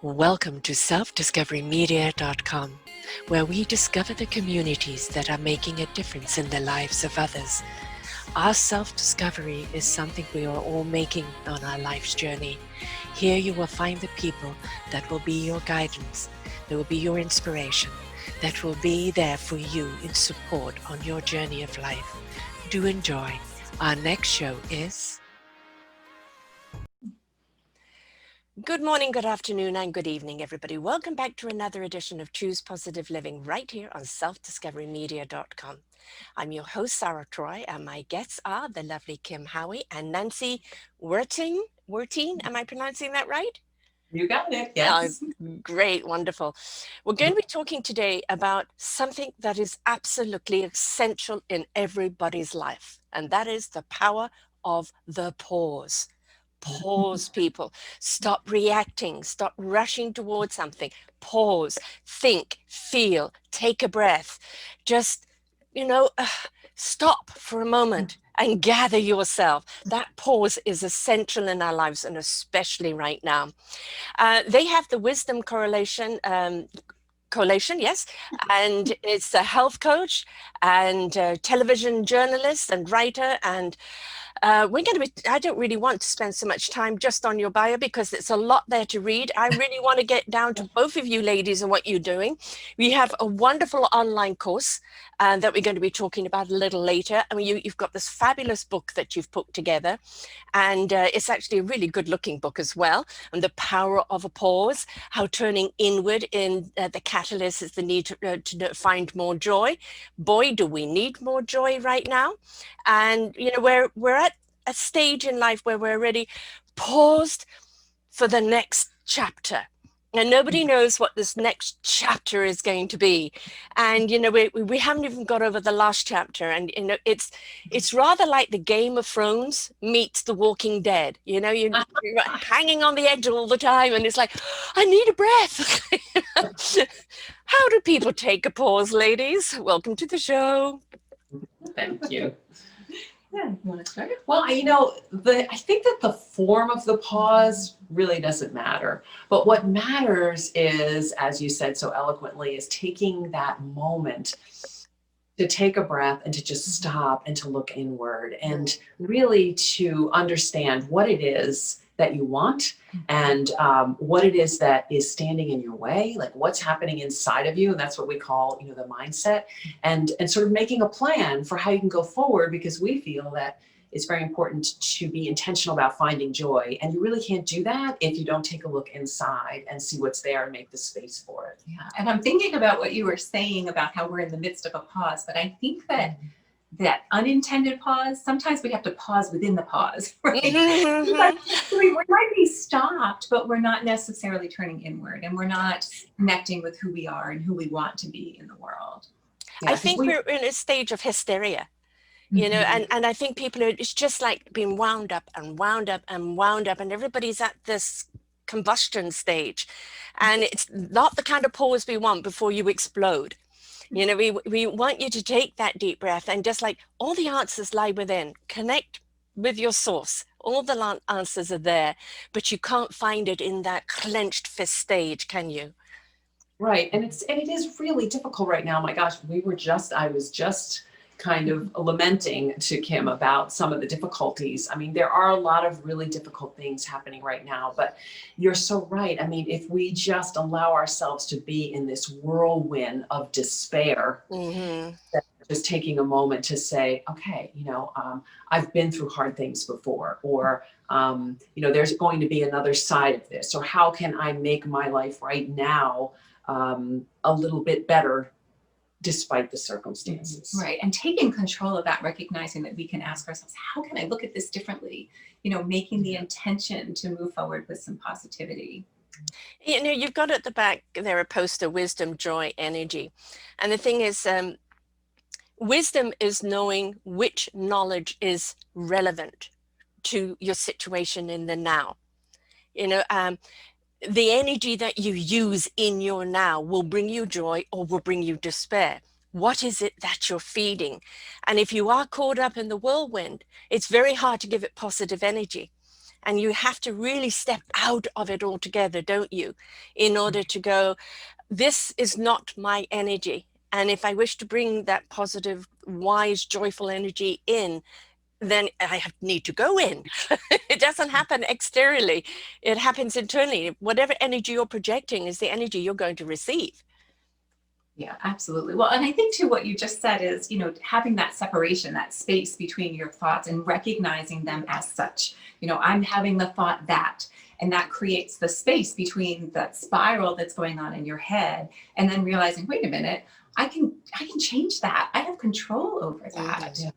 Welcome to selfdiscoverymedia.com, where we discover the communities that are making a difference in the lives of others. Our self-discovery is something we are all making on our life's journey. Here you will find the people that will be your guidance, that will be your inspiration, that will be there for you in support on your journey of life. Do enjoy. Our next show is... Good morning, good afternoon, and good evening, everybody. Welcome back to another edition of Choose Positive Living right here on selfdiscoverymedia.com. I'm your host, Sarah Troy, and my guests are the lovely Kim Howie and Nancy Werteen. Am I pronouncing that right? You got it, yes. Great, wonderful. We're going to be talking today about something that is absolutely essential in everybody's life, and that is the power of the pause. Pause, people. Stop reacting. Stop rushing towards something. Pause, think, feel, take a breath. Just, stop for a moment and gather yourself. That pause is essential in our lives, and especially right now. They have the wisdom correlation. Collation, yes, and it's a health coach and television journalist and writer, and we're going to be, I don't really want to spend so much time just on your bio because it's a lot there to read. I really want to get down to both of you ladies and what you're doing. We have a wonderful online course that we're going to be talking about a little later. I mean, you've got this fabulous book that you've put together, and it's actually a really good looking book as well. And the power of a pause, how turning inward in the catalyst is the need to find more joy. Boy, do we need more joy right now. And, we're at a stage in life where we're already paused for the next chapter. And nobody knows what this next chapter is going to be. And, we haven't even got over the last chapter. And, it's rather like the Game of Thrones meets The Walking Dead. You're hanging on the edge all the time. And it's like, I need a breath. How do people take a pause, ladies? Welcome to the show. Thank you. Yeah, you want to start? Well, I think that the form of the pause really doesn't matter. But what matters is, as you said so eloquently, is taking that moment to take a breath and to just stop and to look inward and really to understand what it is that you want and what it is that is standing in your way, like what's happening inside of you. And that's what we call, the mindset, and sort of making a plan for how you can go forward, because we feel that it's very important to be intentional about finding joy. And you really can't do that if you don't take a look inside and see what's there and make the space for it. Yeah, and I'm thinking about what you were saying about how we're in the midst of a pause, but I think that that unintended pause, sometimes we have to pause within the pause, right? We might be stopped, but we're not necessarily turning inward, and we're not connecting with who we are and who we want to be in the world. Yeah, I think we're in a stage of hysteria, and I think people are, it's just like being wound up and wound up and wound up, and everybody's at this combustion stage, and it's not the kind of pause we want before you explode. We want you to take that deep breath, and just like all the answers lie within, connect with your source. All the answers are there, but you can't find it in that clenched fist stage, can you? Right. And it is really difficult right now. My gosh, I was just kind of lamenting to Kim about some of the difficulties. I mean, there are a lot of really difficult things happening right now, but you're so right. I mean, if we just allow ourselves to be in this whirlwind of despair, just taking a moment to say, okay, I've been through hard things before, or, there's going to be another side of this, or how can I make my life right now a little bit better despite the circumstances. Right. And taking control of that, recognizing that we can ask ourselves, how can I look at this differently? Making the intention to move forward with some positivity. You've got at the back there a poster, wisdom, joy, energy. And the thing is, wisdom is knowing which knowledge is relevant to your situation in the now. The energy that you use in your now will bring you joy or will bring you despair. What is it that you're feeding? And if you are caught up in the whirlwind, it's very hard to give it positive energy. And you have to really step out of it altogether, don't you? In order to go, this is not my energy. And if I wish to bring that positive, wise, joyful energy in, then I need to go in. It doesn't happen exteriorly. It happens internally. Whatever energy you're projecting is the energy you're going to receive. Yeah, absolutely. Well, and I think too, what you just said is, you know, having that separation, that space between your thoughts and recognizing them as such. You know, I'm having the thought that, and that creates the space between that spiral that's going on in your head, and then realizing, wait a minute, I can change that. I have control over that. Yeah.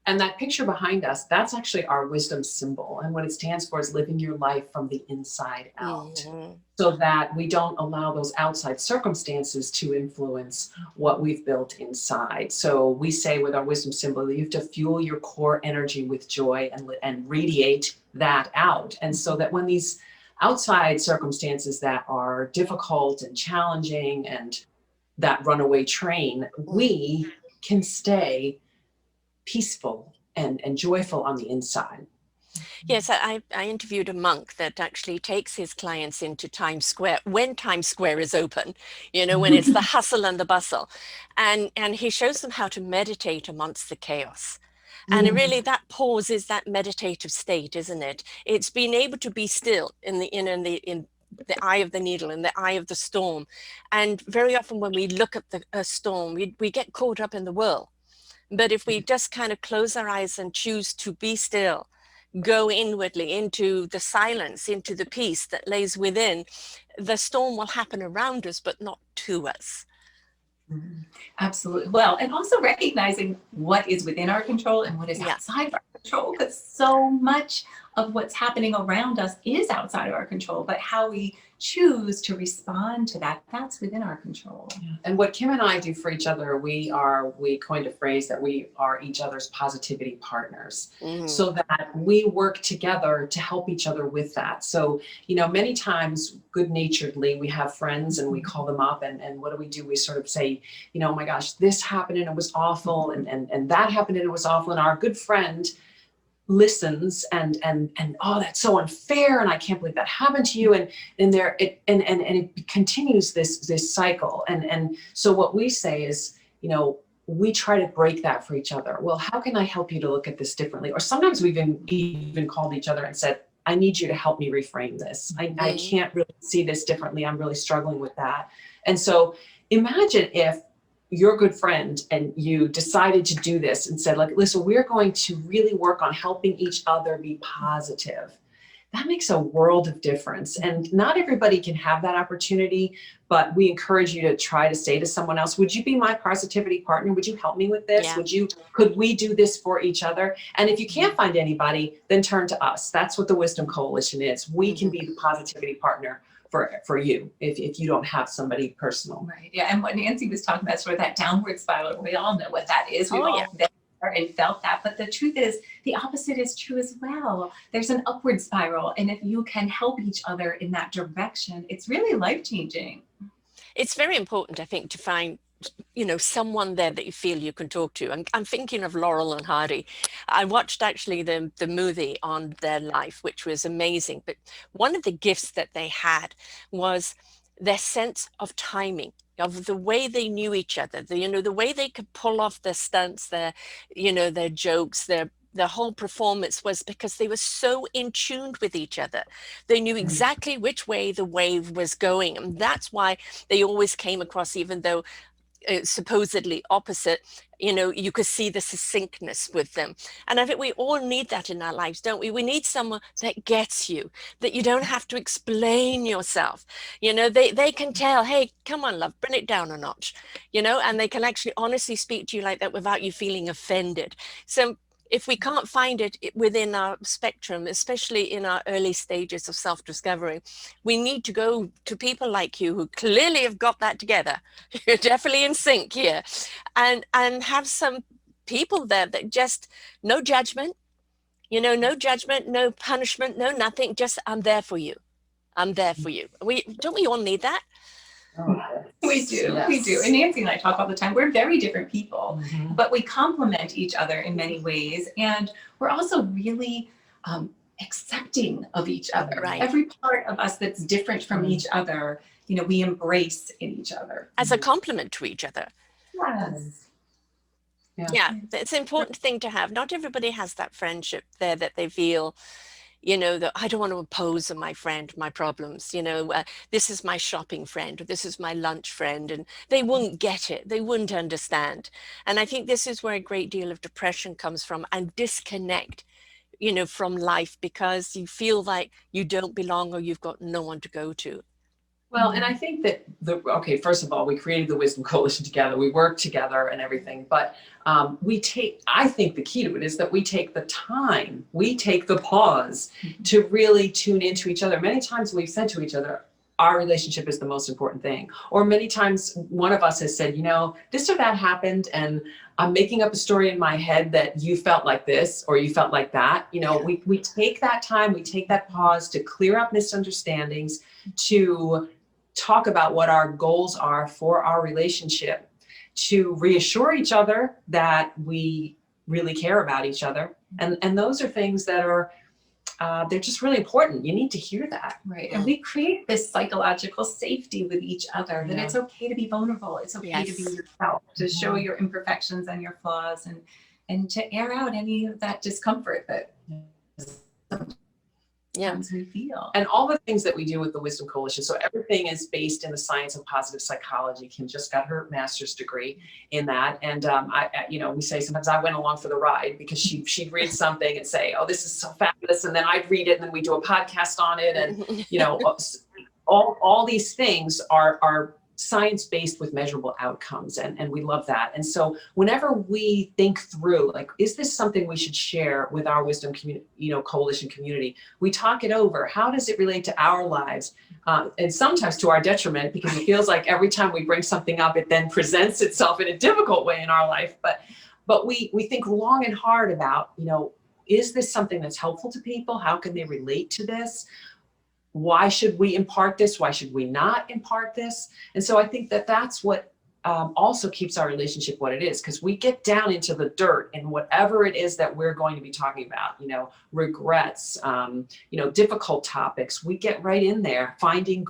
And that picture behind us, that's actually our wisdom symbol. And what it stands for is living your life from the inside out, so that we don't allow those outside circumstances to influence what we've built inside. So we say with our wisdom symbol that you have to fuel your core energy with joy and radiate that out. And so that when these outside circumstances that are difficult and challenging and that runaway train, we can stay peaceful and joyful on the inside. Yes, I interviewed a monk that actually takes his clients into Times Square when Times Square is open, you know, when it's the hustle and the bustle. And he shows them how to meditate amongst the chaos. And really that pause is that meditative state, isn't it? It's being able to be still in the eye of the needle, in the eye of the storm. And very often when we look at a storm, we get caught up in the whirl. But if we just kind of close our eyes and choose to be still, go inwardly into the silence, into the peace that lays within, the storm will happen around us, but not to us. Absolutely. Well, and also recognizing what is within our control and what is outside of our control, because so much of what's happening around us is outside of our control, but how we choose to respond to that, that's within our control. And what Kim and I do for each other, we coined a phrase that we are each other's positivity partners, so that we work together to help each other with that. So, you know, many times good-naturedly, we have friends and we call them up and what do? We sort of say, you know, oh my gosh, this happened and it was awful, and that happened and it was awful. And our good friend listens and oh, that's so unfair, and I can't believe that happened to you, and it continues this cycle, and so what we say is, you know, we try to break that for each other. Well, how can I help you to look at this differently? Or sometimes we've even called each other and said, I need you to help me reframe this. I can't really see this differently. I'm really struggling with that. And so imagine if your good friend and you decided to do this and said, like, listen, we're going to really work on helping each other be positive. That makes a world of difference. And not everybody can have that opportunity, but we encourage you to try to say to someone else, would you be my positivity partner? Would you help me with this? Yeah. Could we do this for each other? And if you can't find anybody, then turn to us. That's what the Wisdom Coalition is. We can be the positivity partner for you if you don't have somebody personal. Right. Yeah. And what Nancy was talking about, sort of that downward spiral, we all know what that is. We've all been there and felt that. But the truth is, the opposite is true as well. There's an upward spiral. And if you can help each other in that direction, it's really life-changing. It's very important, I think, to find, you know, someone there that you feel you can talk to. And I'm thinking of Laurel and Hardy. I watched actually the movie on their life, which was amazing. But one of the gifts that they had was their sense of timing, of the way they knew each other, the way they could pull off their stunts, their jokes, the whole performance was because they were so in tune with each other. They knew exactly which way the wave was going. And that's why they always came across, even though supposedly opposite, you could see the succinctness with them. And I think we all need that in our lives, don't we? We need someone that gets you, that you don't have to explain yourself. They can tell, hey, come on, love, bring it down a notch, and they can actually honestly speak to you like that without you feeling offended. So if we can't find it within our spectrum, especially in our early stages of self-discovery, we need to go to people like you who clearly have got that together. You're definitely in sync here. And have some people there that just, no judgment, no judgment, no punishment, no nothing, just I'm there for you. I'm there for you. Don't we all need that? We do. Yes. We do. And Nancy and I talk all the time. We're very different people, but we complement each other in many ways. And we're also really accepting of each other. Right. Every part of us that's different from each other, you know, we embrace in each other. As a complement to each other. Yes. Yeah, it's an important thing to have. Not everybody has that friendship there that they feel, you know, that I don't want to oppose my friend, my problems, you know, this is my shopping friend, or this is my lunch friend, and they wouldn't get it. They wouldn't understand. And I think this is where a great deal of depression comes from, and disconnect, you know, from life, because you feel like you don't belong or you've got no one to go to. Well, and I think that first of all, we created the Wisdom Coalition together. We work together and everything, but I think the key to it is that we take the time, we take the pause to really tune into each other. Many times we've said to each other, our relationship is the most important thing. Or many times one of us has said, you know, this or that happened, and I'm making up a story in my head that you felt like this or you felt like that. You know, we take that time, we take that pause to clear up misunderstandings, to talk about what our goals are for our relationship, to reassure each other that we really care about each other. And those are things that are, they're just really important. You need to hear that. Right. And we create this psychological safety with each other, that it's okay to be vulnerable. It's okay to be yourself, to show your imperfections and your flaws, and to air out any of that discomfort that we feel. And all the things that we do with the Wisdom Coalition, so everything is based in the science of positive psychology. Kim just got her master's degree in that, and we say sometimes I went along for the ride, because she'd read something and say, oh, this is so fabulous, and then I'd read it, and then we do a podcast on it, and you know, all these things are science-based with measurable outcomes, and we love that. And so whenever we think through, like, is this something we should share with our Wisdom Coalition community, we talk it over. How does it relate to our lives? And sometimes to our detriment, because it feels like every time we bring something up, it then presents itself in a difficult way in our life. But we think long and hard about, you know, is this something that's helpful to people? How can they relate to this? Why should we impart this? Why should we not impart this? And so I think that that's what also keeps our relationship what it is, because we get down into the dirt in whatever it is that we're going to be talking about, you know, regrets, difficult topics. We get right in there. Finding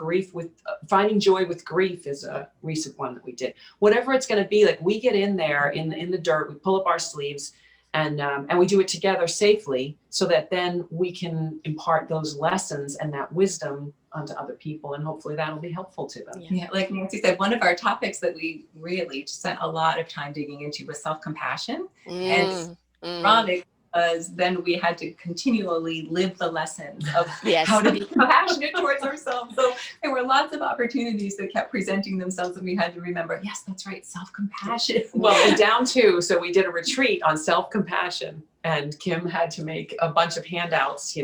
joy with grief is a recent one that we did. Whatever it's going to be, like, we get in there in the dirt, we pull up our sleeves, and we do it together safely, so that then we can impart those lessons and that wisdom onto other people, and hopefully that'll be helpful to them. Yeah, like Nancy said, one of our topics that we really spent a lot of time digging into was self-compassion. And ironic, because then we had to continually live the lessons of how to be compassionate towards ourselves. So there were lots of opportunities that kept presenting themselves, and we had to remember, yes, that's right, self-compassion. Well, and down to, so we did a retreat on self-compassion, and Kim had to make a bunch of handouts,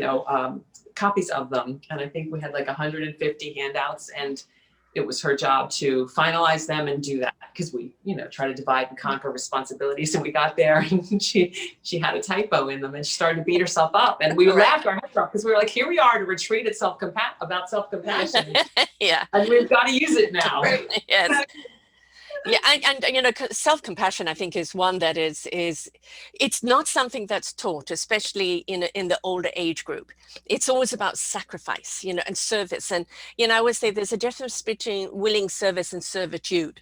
copies of them. And I think we had like 150 handouts, and it was her job to finalize them and do that, because we, try to divide and conquer responsibilities. And we got there, and she had a typo in them, and she started to beat herself up. And we laughed our heads off, because we were like, here we are to retreat at about self-compassion. And we've got to use it now. Yes. Yeah, and self-compassion, I think, is one that is it's not something that's taught, especially in the older age group. It's always about sacrifice, and service. And I always say there's a difference between willing service and servitude.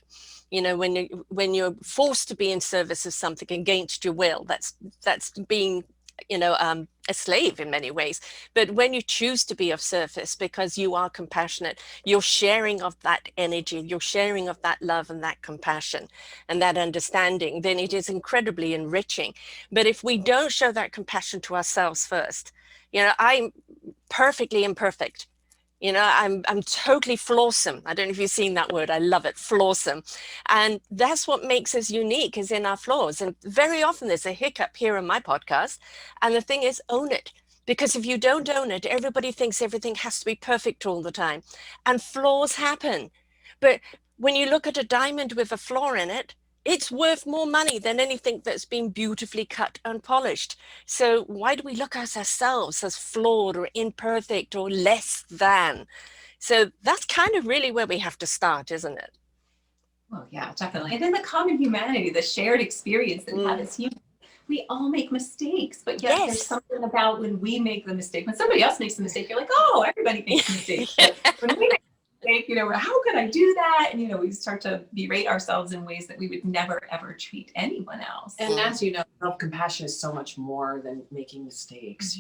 When you're forced to be in service of something against your will, that's being a slave in many ways. But when you choose to be of service because you are compassionate, you're sharing of that energy, you're sharing of that love and that compassion and that understanding, then it is incredibly enriching. But if we don't show that compassion to ourselves first, I'm perfectly imperfect. I'm totally flawsome. I don't know if you've seen that word. I love it, flawsome. And that's what makes us unique, is in our flaws. And very often there's a hiccup here on my podcast. And the thing is, own it. Because if you don't own it, everybody thinks everything has to be perfect all the time. And flaws happen. But when you look at a diamond with a flaw in it, it's worth more money than anything that's been beautifully cut and polished. So why do we look at ourselves as flawed or imperfect or less than? So that's kind of really where we have to start, isn't it? Well, yeah, definitely. And then the common humanity, the shared experience that we have as humans. we all make mistakes, but yet there's Yes. something about when we make the mistake, when somebody else makes a mistake, you're like, oh, everybody makes mistakes. But when we make a mistake, how could I do that? And, we start to berate ourselves in ways that we would never, ever treat anyone else. And as you know, self-compassion is so much more than making mistakes.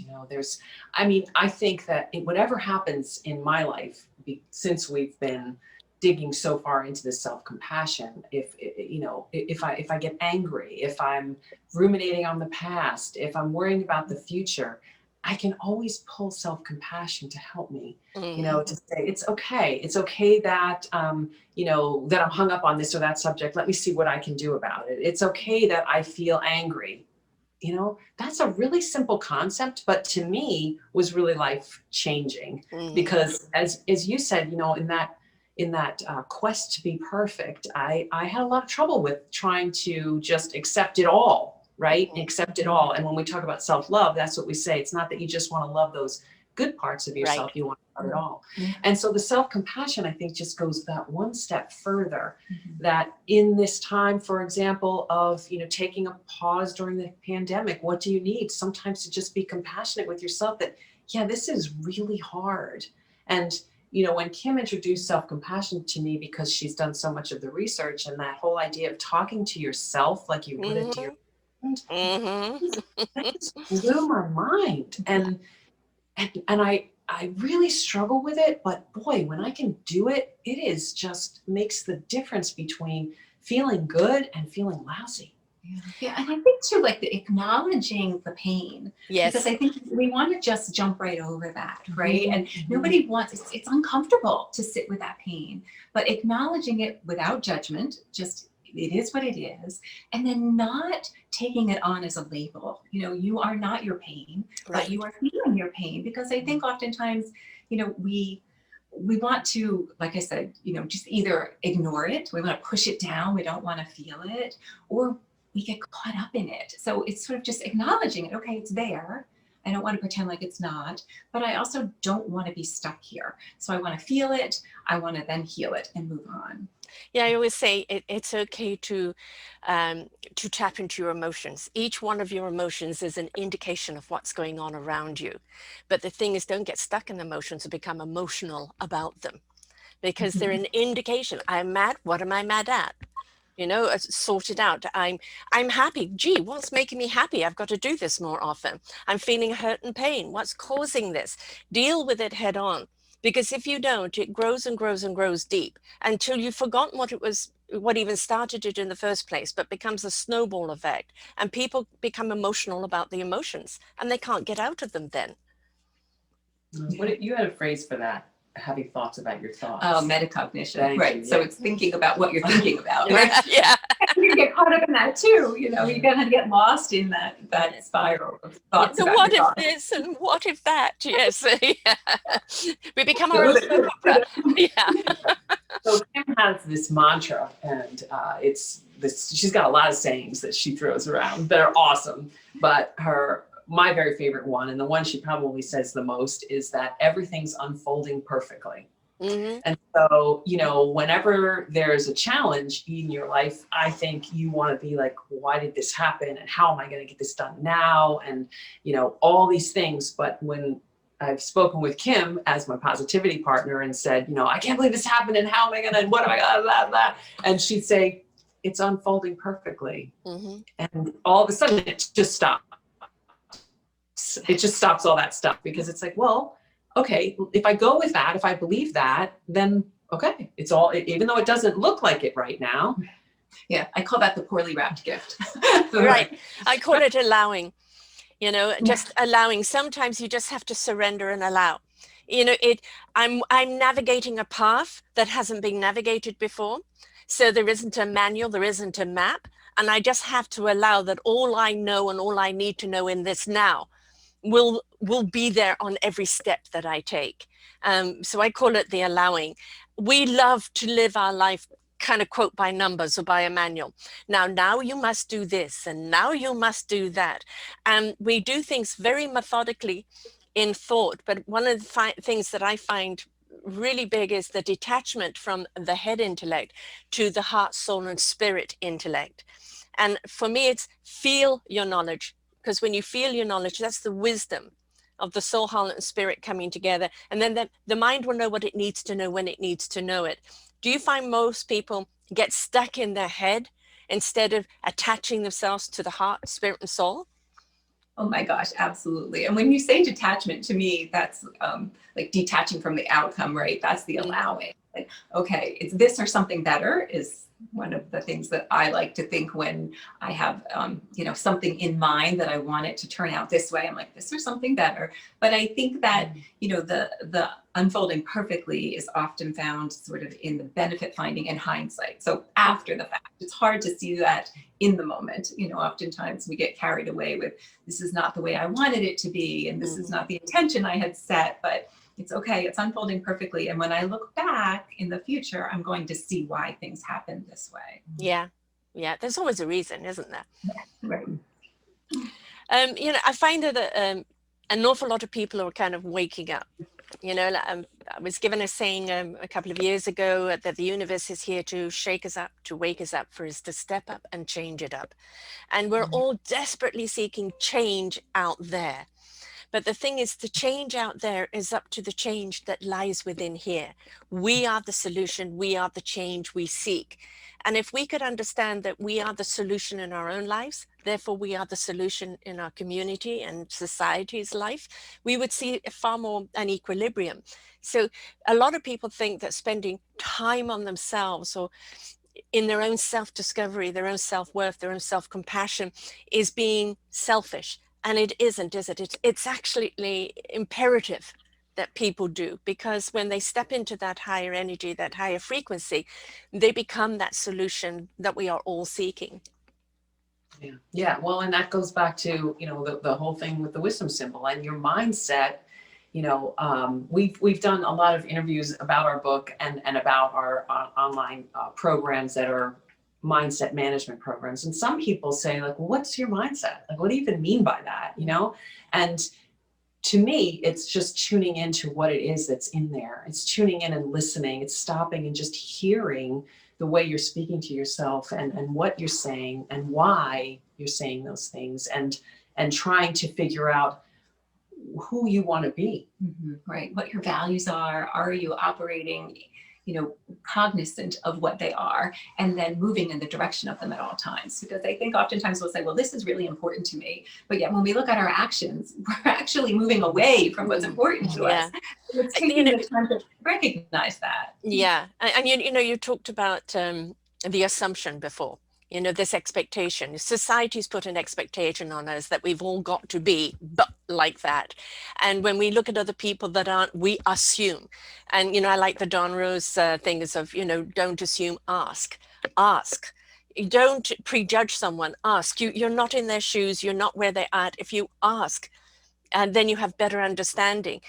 I think that whatever happens in my life, since we've been digging so far into this self-compassion, if I get angry, if I'm ruminating on the past, if I'm worrying about the future, I can always pull self-compassion to help me, to say, it's okay that, that I'm hung up on this or that subject. Let me see what I can do about it. It's okay that I feel angry. That's a really simple concept, but to me was really life changing, because as you said, in that quest to be perfect, I had a lot of trouble with trying to just accept it all, right? Accept it all. And when we talk about self-love, that's what we say. It's not that you just want to love those good parts of yourself, you want to love it all. And so the self-compassion, I think, just goes that one step further, that in this time, for example, of, taking a pause during the pandemic, what do you need? Sometimes to just be compassionate with yourself that, this is really hard. And when Kim introduced self-compassion to me, because she's done so much of the research, and that whole idea of talking to yourself like you would a dear friend, that just blew my mind. And I really struggle with it, but boy, when I can do it, it is just makes the difference between feeling good and feeling lousy. Yeah, and I think too, like the acknowledging the pain. Yes. Because I think we want to just jump right over that, right? And nobody wants, it's uncomfortable to sit with that pain, but acknowledging it without judgment, just it is what it is. And then not taking it on as a label. You are not your pain, but you are feeling your pain. Because I think oftentimes, we want to, like I said, just either ignore it, we want to push it down, we don't want to feel it, or we get caught up in it. So it's sort of just acknowledging it. Okay, it's there. I don't want to pretend like it's not, but I also don't want to be stuck here. So I want to feel it. I want to then heal it and move on. Yeah, I always say it's okay to tap into your emotions. Each one of your emotions is an indication of what's going on around you. But the thing is, don't get stuck in emotions and become emotional about them, because they're an indication. I'm mad. What am I mad at? Sort it out. I'm happy. Gee, what's making me happy? I've got to do this more often. I'm feeling hurt and pain. What's causing this? Deal with it head on. Because if you don't, it grows and grows and grows deep until you've forgotten what even started it in the first place, but becomes a snowball effect. And people become emotional about the emotions and they can't get out of them then. You had a phrase for that, having thoughts about your thoughts. Oh, metacognition. Thank right. you, So it's thinking about what you're thinking about. Yeah. You get caught up in that too. You're going to get lost in that spiral of thoughts. So what if this and what if that? Yes. We become our own soap opera. Yeah. So Kim has this mantra, and she's got a lot of sayings that she throws around that are awesome. But my very favorite one, and the one she probably says the most, is that everything's unfolding perfectly. And so, whenever there's a challenge in your life, I think you want to be like, why did this happen? And how am I going to get this done now? And, all these things. But when I've spoken with Kim as my positivity partner and said, I can't believe this happened, and how am I going to, what am I going to, blah, blah. And she'd say, it's unfolding perfectly. And all of a sudden it just stops. It just stops all that stuff, because it's like, well, okay, if I go with that, if I believe that, then okay, it's all, even though it doesn't look like it right now. Yeah, I call that the poorly wrapped gift. Right. I call it allowing, just allowing. Sometimes you just have to surrender and allow. I'm navigating a path that hasn't been navigated before. So there isn't a manual, there isn't a map. And I just have to allow that all I know and all I need to know in this now will be there on every step that I take. So I call it the allowing. We love to live our life kind of quote by numbers or by a manual. Now you must do this, and now you must do that. And we do things very methodically in thought. But one of the things that I find really big is the detachment from the head intellect to the heart, soul, and spirit intellect. And for me, it's feel your knowledge, because when you feel your knowledge, that's the wisdom of the soul, heart, and spirit coming together. And then the mind will know what it needs to know when it needs to know it. Do you find most people get stuck in their head instead of attaching themselves to the heart, spirit, and soul? Oh my gosh, absolutely. And when you say detachment, to me, that's like detaching from the outcome, right? That's the allowing. Like, okay, it's this or something better is one of the things that I like to think when I have, something in mind that I want it to turn out this way. I'm like, this or something better. But I think that, the unfolding perfectly is often found sort of in the benefit finding and hindsight. So after the fact, it's hard to see that in the moment. Oftentimes we get carried away with, this is not the way I wanted it to be, and this is not the intention I had set, but it's okay, it's unfolding perfectly. And when I look back in the future, I'm going to see why things happened this way. Yeah. There's always a reason, isn't there? Right. I find that an awful lot of people are kind of waking up. I was given a saying a couple of years ago that the universe is here to shake us up, to wake us up, for us to step up and change it up. And we're all desperately seeking change out there. But the thing is, the change out there is up to the change that lies within here. We are the solution. We are the change we seek. And if we could understand that we are the solution in our own lives, therefore we are the solution in our community and society's life, we would see far more an equilibrium. So a lot of people think that spending time on themselves or in their own self-discovery, their own self-worth, their own self-compassion is being selfish. And it isn't, is it? It's actually imperative that people do, because when they step into that higher energy, that higher frequency, they become that solution that we are all seeking. Yeah. Well, and that goes back to, the whole thing with the wisdom symbol and your mindset. We've done a lot of interviews about our book and about our online programs that are mindset management programs. And some people say, like, well, what's your mindset? Like, what do you even mean by that? And to me, it's just tuning into what it is that's in there. It's tuning in and listening. It's stopping and just hearing the way you're speaking to yourself and what you're saying and why you're saying those things, and trying to figure out who you want to be. Right. What your values are you operating, cognizant of what they are, and then moving in the direction of them at all times. Because I think oftentimes we'll say, well, this is really important to me. But yet when we look at our actions, we're actually moving away from what's important to us. So it's taking the time to recognize that. Yeah. And you talked about the assumption before. This expectation. Society's put an expectation on us that we've all got to be but like that. And when we look at other people that aren't, we assume. And, I like the Don Rose things of, don't assume, ask. Ask. You don't prejudge someone, ask. You're not in their shoes. You're not where they're at. If you ask, and then you have better understanding.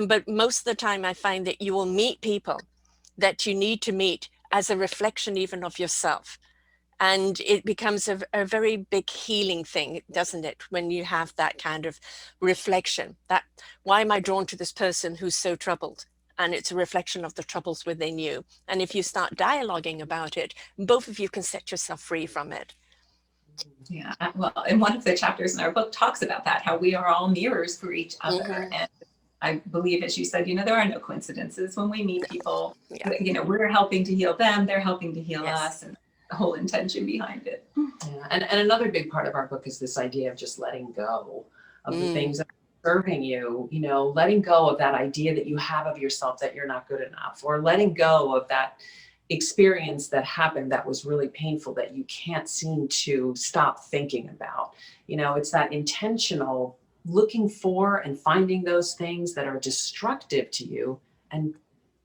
But most of the time I find that you will meet people that you need to meet as a reflection even of yourself. And it becomes a very big healing thing, doesn't it? When you have that kind of reflection, that why am I drawn to this person who's so troubled? And it's a reflection of the troubles within you. And if you start dialoguing about it, both of you can set yourself free from it. Yeah. Well, and one of the chapters in our book talks about that, how we are all mirrors for each other. And I believe, as you said, there are no coincidences when we meet people. We're helping to heal them, they're helping to heal us. And whole intention behind it. Yeah. And another big part of our book is this idea of just letting go of the things that are serving you, letting go of that idea that you have of yourself that you're not good enough, or letting go of that experience that happened that was really painful that you can't seem to stop thinking about. It's that intentional looking for and finding those things that are destructive to you and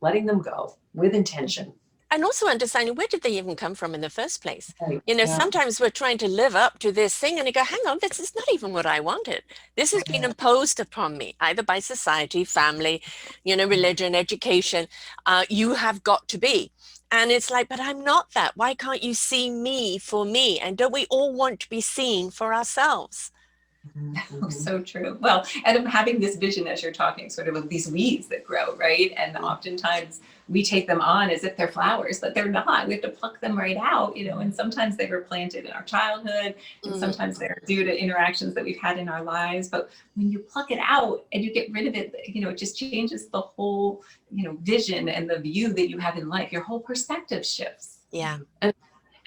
letting them go with intention. And also understanding, where did they even come from in the first place? Right. Sometimes we're trying to live up to this thing and you go, hang on, this is not even what I wanted. This has been imposed upon me, either by society, family, religion, education. You have got to be. And it's like, but I'm not that. Why can't you see me for me? And don't we all want to be seen for ourselves? Oh, so true. Well, and I'm having this vision as you're talking, sort of these weeds that grow, right? And oftentimes we take them on as if they're flowers, but they're not. We have to pluck them right out, and sometimes they were planted in our childhood, and sometimes they're due to interactions that we've had in our lives. But when you pluck it out and you get rid of it, it just changes the whole, vision and the view that you have in life. Your whole perspective shifts. Yeah. And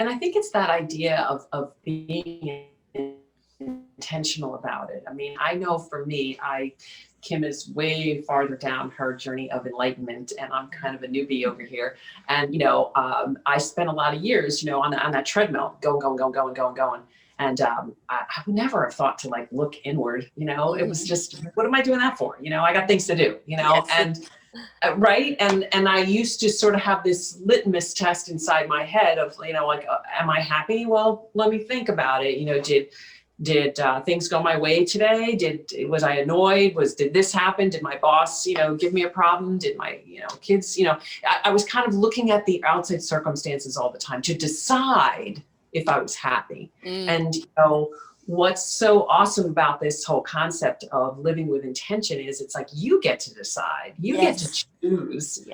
I think it's that idea of being intentional about it. I mean, I know for me, Kim is way farther down her journey of enlightenment, and I'm kind of a newbie over here. And I spent a lot of years, on that treadmill, going. And I would never have thought to look inward. It was just, what am I doing that for? I got things to do. Yes. And right. And I used to sort of have this litmus test inside my head of, am I happy? Well, let me think about it. Did things go my way today? Was I annoyed? Did this happen? Did my boss, give me a problem? Did my, kids, I was kind of looking at the outside circumstances all the time to decide if I was happy. And, what's so awesome about this whole concept of living with intention is it's like you get to decide, you get to choose,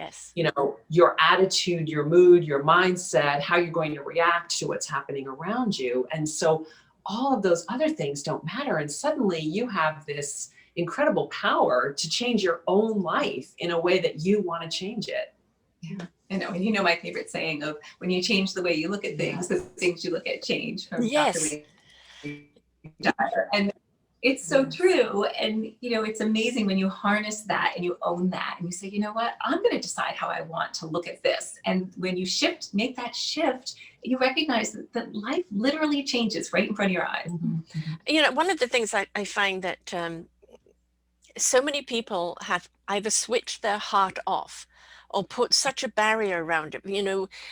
your attitude, your mood, your mindset, how you're going to react to what's happening around you. And so all of those other things don't matter. And suddenly you have this incredible power to change your own life in a way that you want to change it. Yeah. I know. And my favorite saying of when you change the way you look at things, the things you look at change. From Dr. And it's so true. And, it's amazing when you harness that and you own that and you say, you know what, I'm going to decide how I want to look at this. And when you make that shift, you recognize that life literally changes right in front of your eyes. One of the things I find that so many people have either switched their heart off or put such a barrier around it.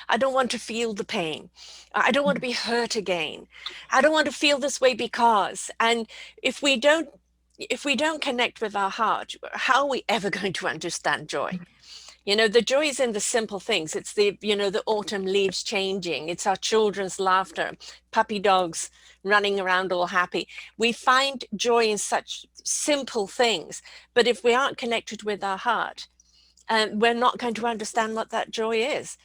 I don't want to feel the pain. I don't want to be hurt again. I don't want to feel this way because. And if we don't connect with our heart, how are we ever going to understand joy? The joy is in the simple things. It's the autumn leaves changing. It's our children's laughter, puppy dogs running around all happy. We find joy in such simple things. But if we aren't connected with our heart, we're not going to understand what that joy is.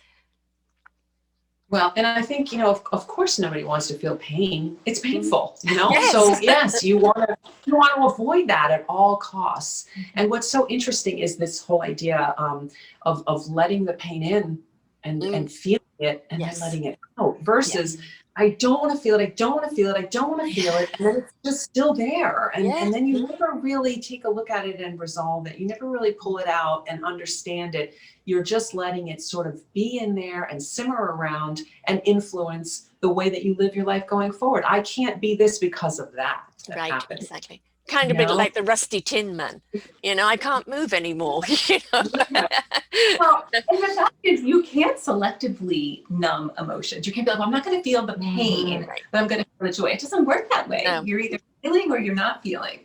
Well, and I think, of course, nobody wants to feel pain. It's painful, Yes. So yes, you want to avoid that at all costs. And what's so interesting is this whole idea of letting the pain in and feeling it and then letting it out versus I don't want to feel it. I don't want to feel it. I don't want to feel it. And then it's just still there. And then you never really take a look at it and resolve it. You never really pull it out and understand it. You're just letting it sort of be in there and simmer around and influence the way that you live your life going forward. I can't be this because of that. Right, happened. exactly. Kind of a bit like the rusty tin man. I can't move anymore. Well, and the fact is you can't selectively numb emotions. You can't be like, well, I'm not going to feel the pain, but I'm going to feel the joy. It doesn't work that way. No. You're either feeling or you're not feeling.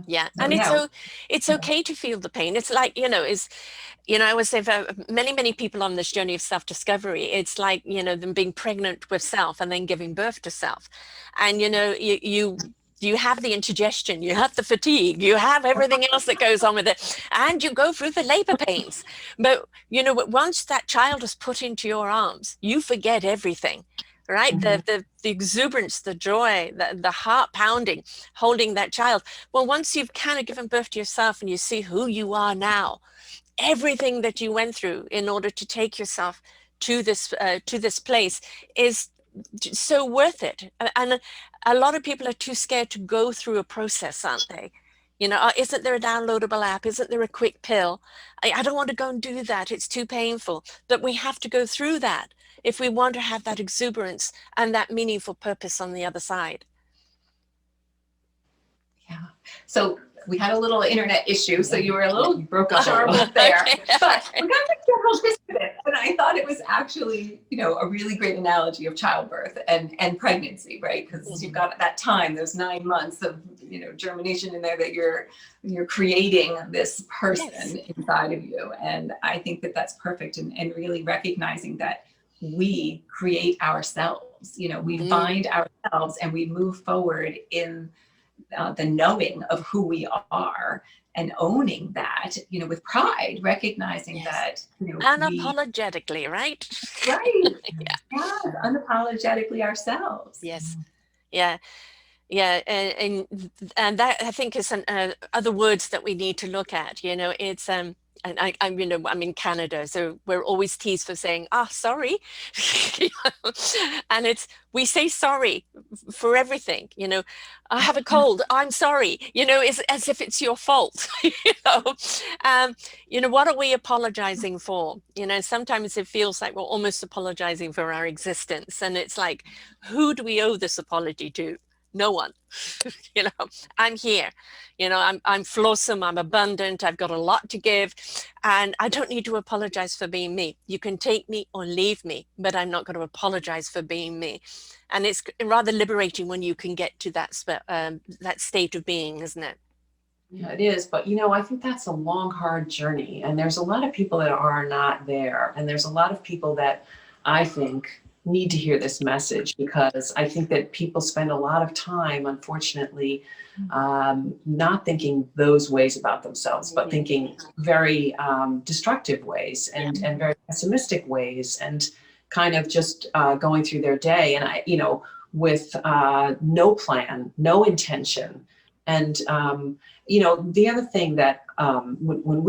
Yeah. And it's okay to feel the pain. It's like, I always say for many people on this journey of self-discovery, it's like, them being pregnant with self and then giving birth to self. And, you have the indigestion, you have the fatigue, you have everything else that goes on with it, and you go through the labor pains. But, once that child is put into your arms, you forget everything, right? The exuberance, the joy, the heart pounding, holding that child. Well, once you've kind of given birth to yourself and you see who you are now, everything that you went through in order to take yourself to this place is so worth it. And a lot of people are too scared to go through a process, aren't they? Isn't there a downloadable app? Isn't there a quick pill? I don't want to go and do that. It's too painful. But we have to go through that if we want to have that exuberance and that meaningful purpose on the other side. Yeah. So we had a little internet issue, so you were a little garbled there. Okay. But we got the whole gist of it. And I thought it was actually, a really great analogy of childbirth and pregnancy, right? Because you've got that time, those 9 months of, germination in there that you're creating this person inside of you. And I think that that's perfect. And really recognizing that we create ourselves, we find ourselves and we move forward in the knowing of who we are and owning that, with pride, recognizing that, unapologetically, right? Right. Yeah. Unapologetically ourselves. Yes. Yeah. Yeah, and that I think is other words that we need to look at. It's and I'm I'm in Canada, so we're always teased for saying sorry, and we say sorry for everything. I have a cold, I'm sorry. It's as if it's your fault. What are we apologizing for? Sometimes it feels like we're almost apologizing for our existence, and it's like, who do we owe this apology to? No one. I'm here. I'm flawsome, I'm abundant, I've got a lot to give, and I don't need to apologize for being me. You can take me or leave me, but I'm not going to apologize for being me. And it's rather liberating when you can get to that state of being, isn't it? Yeah, it is. But, I think that's a long, hard journey. And there's a lot of people that are not there. And there's a lot of people that I think need to hear this message, because I think that people spend a lot of time, unfortunately, not thinking those ways about themselves, but thinking very destructive ways and very pessimistic ways, and kind of just going through their day. And with no plan, no intention. And, the other thing that when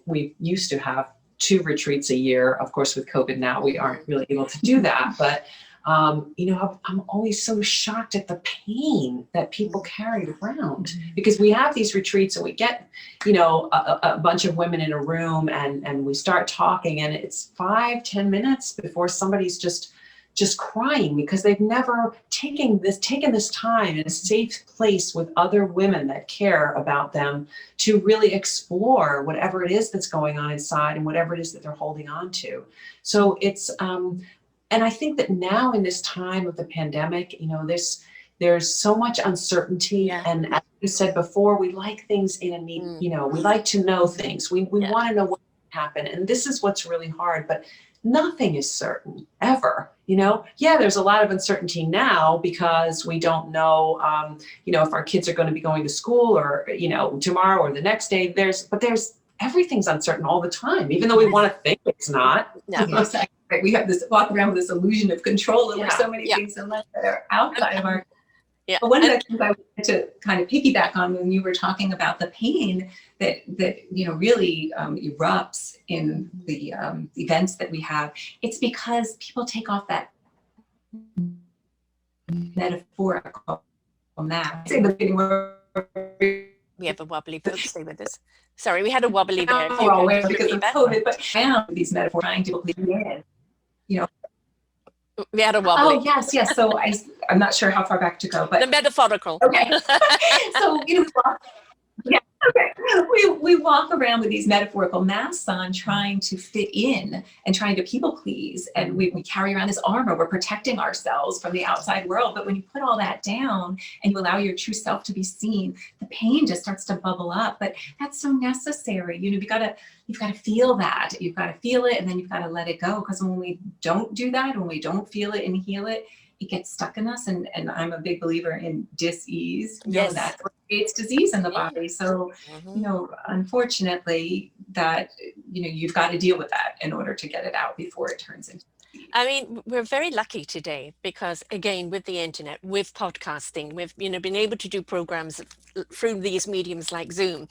we used to have 2 retreats a year. Of course, with COVID now, we aren't really able to do that. But, I'm always so shocked at the pain that people carry around, because we have these retreats and we get, a bunch of women in a room and we start talking, and it's 5-10 minutes before somebody's just crying because they've never taken this time in a safe place with other women that care about them to really explore whatever it is that's going on inside and whatever it is that they're holding on to. So it's, and I think that now in this time of the pandemic, there's so much uncertainty. And as you said before, we like things in a neat, we like to know things. We want to know what happened. And this is what's really hard, but nothing is certain ever. There's a lot of uncertainty now because we don't know, if our kids are going to be going to school or, tomorrow or the next day. Everything's uncertain all the time, even though we want to think it's not. No. Exactly. We have walk around with this illusion of control over so many things in life that are outside of our. Yeah. But one of the things I wanted to kind of piggyback on when you were talking about the pain that really erupts in the events that we have, it's because people take off that metaphorical mask. We have a wobbly. Folks, stay with us. Sorry, we had a wobbly there. We're all aware because of COVID, but now these metaphors trying to believe in. We had a wobbly. Oh, yes. So I'm not sure how far back to go, but the metaphorical. Okay. So we walk around with these metaphorical masks on, trying to fit in and trying to people please, and we carry around this armor. We're protecting ourselves from the outside world. But when you put all that down and you allow your true self to be seen, the pain just starts to bubble up. But that's so necessary. You've got to feel that. You've got to feel it, and then you've got to let it go. Because when we don't do that, when we don't feel it and heal it, it gets stuck in us. And I'm a big believer in dis-ease. Yes. That creates disease in the body. So, unfortunately, that, you've got to deal with that in order to get it out before it turns into disease. I mean, we're very lucky today because, again, with the internet, with podcasting, we've been able to do programs through these mediums like Zoom.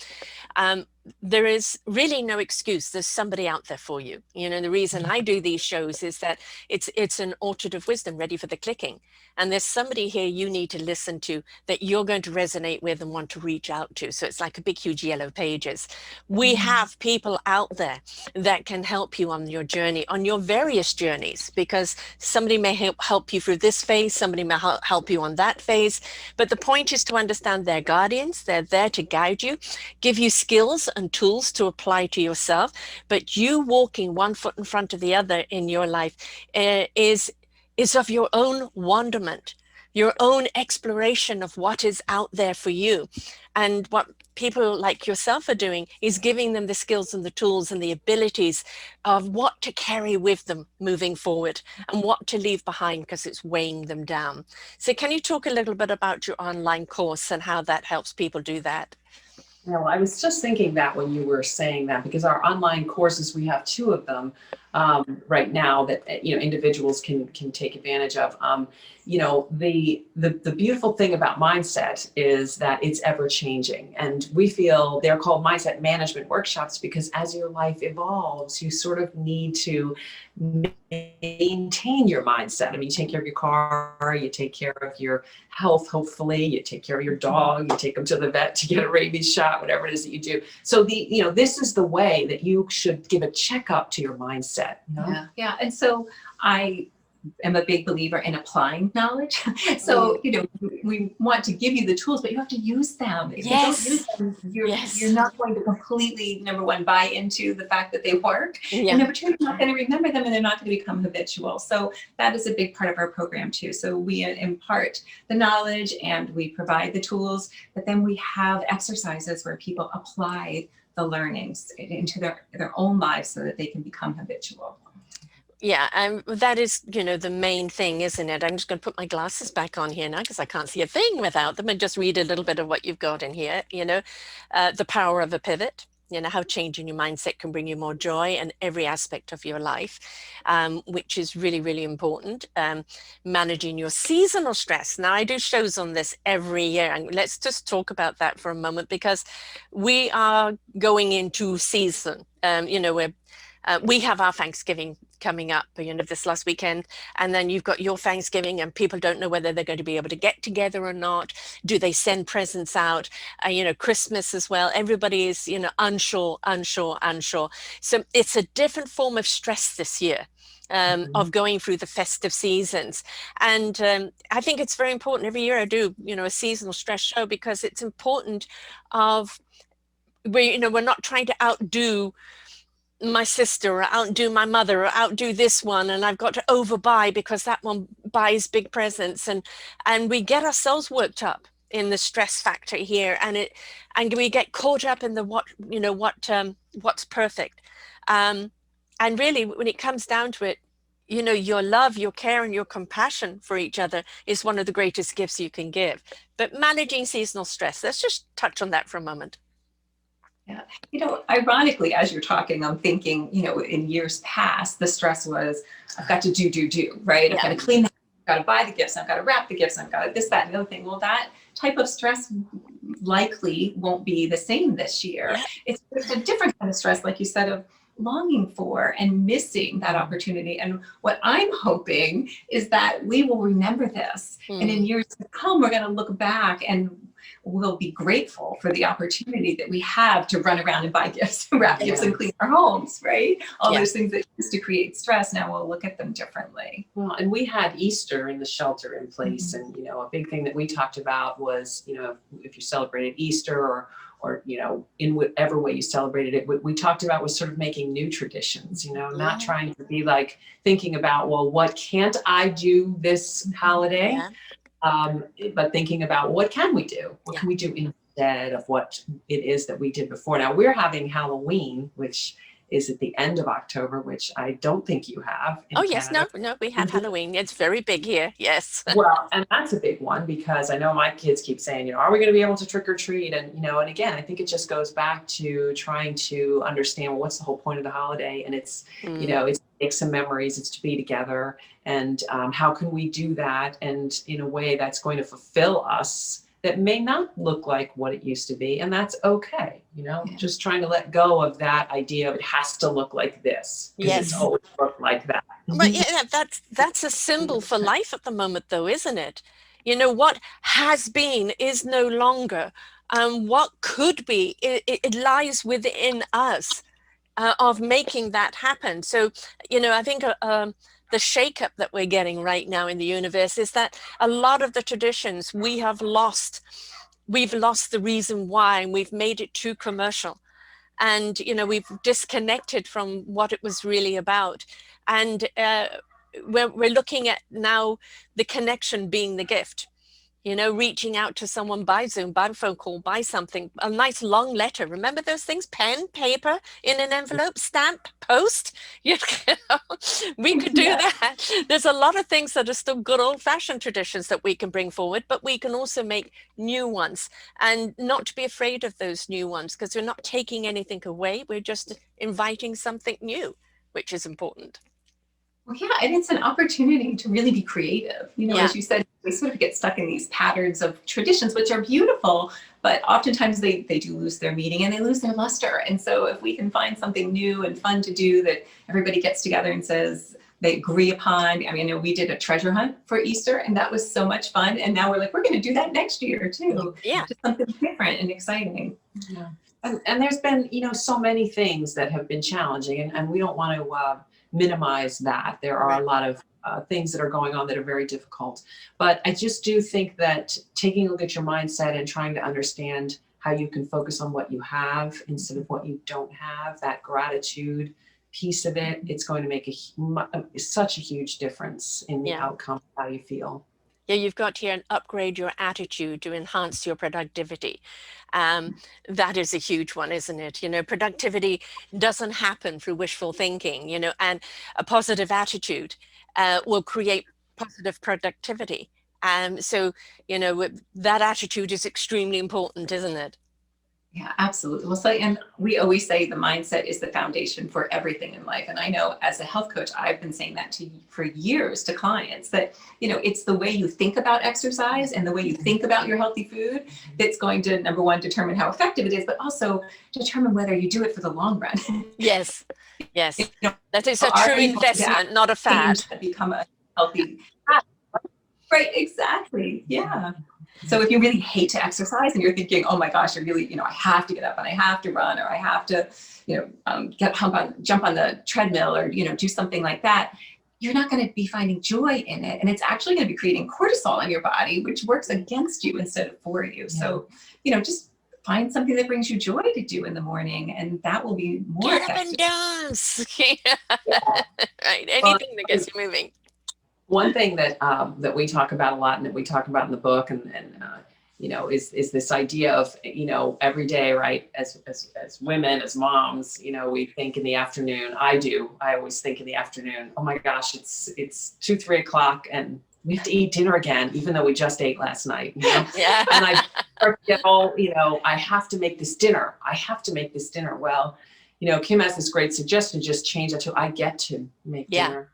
There is really no excuse. There's somebody out there for you. The reason I do these shows is that it's an orchard of wisdom ready for the clicking. And there's somebody here you need to listen to that you're going to resonate with and want to reach out to. So it's like a big, huge yellow pages. We have people out there that can help you on your journey, on your various journeys, because somebody may help you through this phase, somebody may help you on that phase. But the point is to understand they're guardians. They're there to guide you, give you skills and tools to apply to yourself. But you walking one foot in front of the other in your life is of your own wonderment. your own exploration of what is out there for you. And what people like yourself are doing is giving them the skills and the tools and the abilities of what to carry with them moving forward and what to leave behind because it's weighing them down. So can you talk a little bit about your online course and how that helps people do that? Yeah, well, I was just thinking that when you were saying that, because our online courses, we have two of them right now that individuals can take advantage of. The beautiful thing about mindset is that it's ever changing, and we feel they're called mindset management workshops because as your life evolves, you sort of need to maintain your mindset. I mean, you take care of your car, you take care of your health, hopefully, you take care of your dog, you take them to the vet to get a rabies shot, whatever it is that you do. So this is the way that you should give a checkup to your mindset. Yeah. And so I am a big believer in applying knowledge. So, we want to give you the tools, but you have to use them. If Yes. you don't use them, you're not going to completely, number one, buy into the fact that they work. Yeah. And number two, you're not going to remember them and they're not going to become habitual. So that is a big part of our program too. So we impart the knowledge and we provide the tools, but then we have exercises where people apply the learnings into their own lives so that they can become habitual. Yeah, and that is, the main thing, isn't it? I'm just going to put my glasses back on here now because I can't see a thing without them, and just read a little bit of what you've got in here. The power of a pivot, how changing your mindset can bring you more joy in every aspect of your life, which is really, really important. Managing your seasonal stress. Now, I do shows on this every year, and let's just talk about that for a moment because we are going into season. We have our Thanksgiving coming up, this last weekend, and then you've got your Thanksgiving and people don't know whether they're going to be able to get together or not. Do they send presents out? Christmas as well. Everybody is, unsure. So it's a different form of stress this year. Of going through the festive seasons. And I think it's very important. Every year I do, a seasonal stress show because it's important we're not trying to outdo my sister or outdo my mother or outdo this one, and I've got to overbuy because that one buys big presents, and we get ourselves worked up in the stress factor here, and we get caught up in the what's perfect, and really when it comes down to it, your love, your care, and your compassion for each other is one of the greatest gifts you can give. But managing seasonal stress, let's just touch on that for a moment. Yeah. Ironically, as you're talking, I'm thinking, in years past, the stress was, I've got to do, right? I've got to clean, I've got to buy the gifts, I've got to wrap the gifts, I've got to this, that, and the other thing. Well, that type of stress likely won't be the same this year. Yeah. It's a different kind of stress, like you said, of longing for and missing that opportunity. And what I'm hoping is that we will remember this. And in years to come, we're going to look back and we'll be grateful for the opportunity that we have to run around and buy gifts, wrap gifts, and clean our homes, right? All those things that used to create stress, now we'll look at them differently. Well, and we had Easter in the shelter in place. And, a big thing that we talked about was, if you celebrated Easter or in whatever way you celebrated it, what we talked about was sort of making new traditions, not trying to be like thinking about, well, what can't I do this holiday? Yeah. But thinking about what can we do? What can we do instead of what it is that we did before? Now we're having Halloween, which is at the end of October, which I don't think you have. Oh, yes. No, we have Halloween. It's very big here. Yes. Well, and that's a big one because I know my kids keep saying, are we going to be able to trick or treat? And, and again, I think it just goes back to trying to understand, well, what's the whole point of the holiday? And it's, it's to make some memories, it's to be together. And how can we do that? And in a way that's going to fulfill us that may not look like what it used to be. And that's okay. Just trying to let go of that idea of it has to look like this. Because it's always looked like that. But that's a symbol for life at the moment though, isn't it? What has been is no longer. What could be, it lies within us of making that happen. So, I think the shakeup that we're getting right now in the universe is that a lot of the traditions we've lost the reason why, and we've made it too commercial. And, we've disconnected from what it was really about. And we're looking at now the connection being the gift. You know, reaching out to someone by Zoom, by phone call, by something, a nice long letter. Remember those things? Pen, paper, in an envelope, stamp, post. You know, we could do that. There's a lot of things that are still good old-fashioned traditions that we can bring forward, but we can also make new ones, and not to be afraid of those new ones, because we're not taking anything away. We're just inviting something new, which is important. Well, yeah, and it's an opportunity to really be creative. You know, Yeah. as you said, we sort of get stuck in these patterns of traditions, which are beautiful, but oftentimes they do lose their meaning and they lose their luster. And so if we can find something new and fun to do that everybody gets together and says they agree upon. I mean, I know we did a treasure hunt for Easter, and that was so much fun. And now we're like, we're going to do that next year too. Yeah. Just something different and exciting. Yeah. And there's been, you know, so many things that have been challenging, and we don't want to minimize that. There are a lot of things that are going on that are very difficult. But I just do think that taking a look at your mindset and trying to understand how you can focus on what you have instead of what you don't have, that gratitude piece of it, it's going to make such a huge difference in the outcome of how you feel. Yeah, you've got here and upgrade your attitude to enhance your productivity. That is a huge one, isn't it? You know, productivity doesn't happen through wishful thinking, you know, and a positive attitude will create positive productivity. So, you know, that attitude is extremely important, isn't it? Yeah, absolutely. Well, so, and we always say the mindset is the foundation for everything in life. And I know as a health coach, I've been saying that for years to clients that, you know, it's the way you think about exercise and the way you think about your healthy food that's going to, number one, determine how effective it is, but also determine whether you do it for the long run. Yes. Yes. You know, that is a true investment, not a fad. That become a healthy habit. Right, exactly. Yeah. So if you really hate to exercise and you're thinking, oh my gosh, I really, you know, I have to get up and I have to run, or I have to, you know, jump on the treadmill, or, you know, do something like that, you're not going to be finding joy in it. And it's actually going to be creating cortisol in your body, which works against you instead of for you. Yeah. So, you know, just find something that brings you joy to do in the morning, and that will be more Get effective. up and dance. Right. Anything that gets you moving. One thing that that we talk about a lot, and that we talk about in the book, and you know, is this idea of, you know, every day, right? As women, as moms, you know, we think in the afternoon. I always think in the afternoon. Oh my gosh, it's 2-3 o'clock, and we have to eat dinner again, even though we just ate last night. You know? Yeah. And I get all, you know, I have to make this dinner. Well, you know, Kim has this great suggestion. Just change it to I get to make dinner.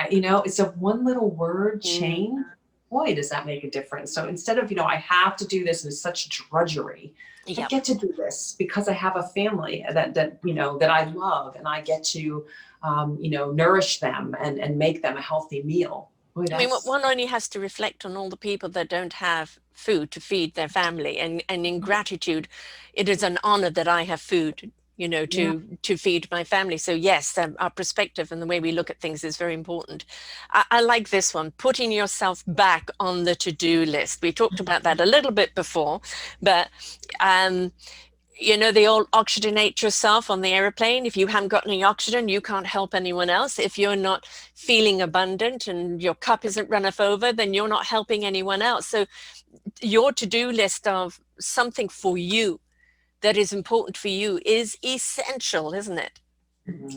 You know, it's a one little word change. Boy, does that make a difference. So instead of, you know, I have to do this, and it's such drudgery, I get to do this because I have a family that you know, that I love, and I get to, you know, nourish them and make them a healthy meal. Boy, I mean, one only has to reflect on all the people that don't have food to feed their family. And in gratitude, it is an honor that I have food, you know, to feed my family. So yes, our perspective and the way we look at things is very important. I like this one, putting yourself back on the to-do list. We talked about that a little bit before, but you know, they all oxygenate yourself on the airplane. If you haven't got any oxygen, you can't help anyone else. If you're not feeling abundant and your cup isn't runneth over, then you're not helping anyone else. So your to-do list of something for you that is important for you is essential, isn't it?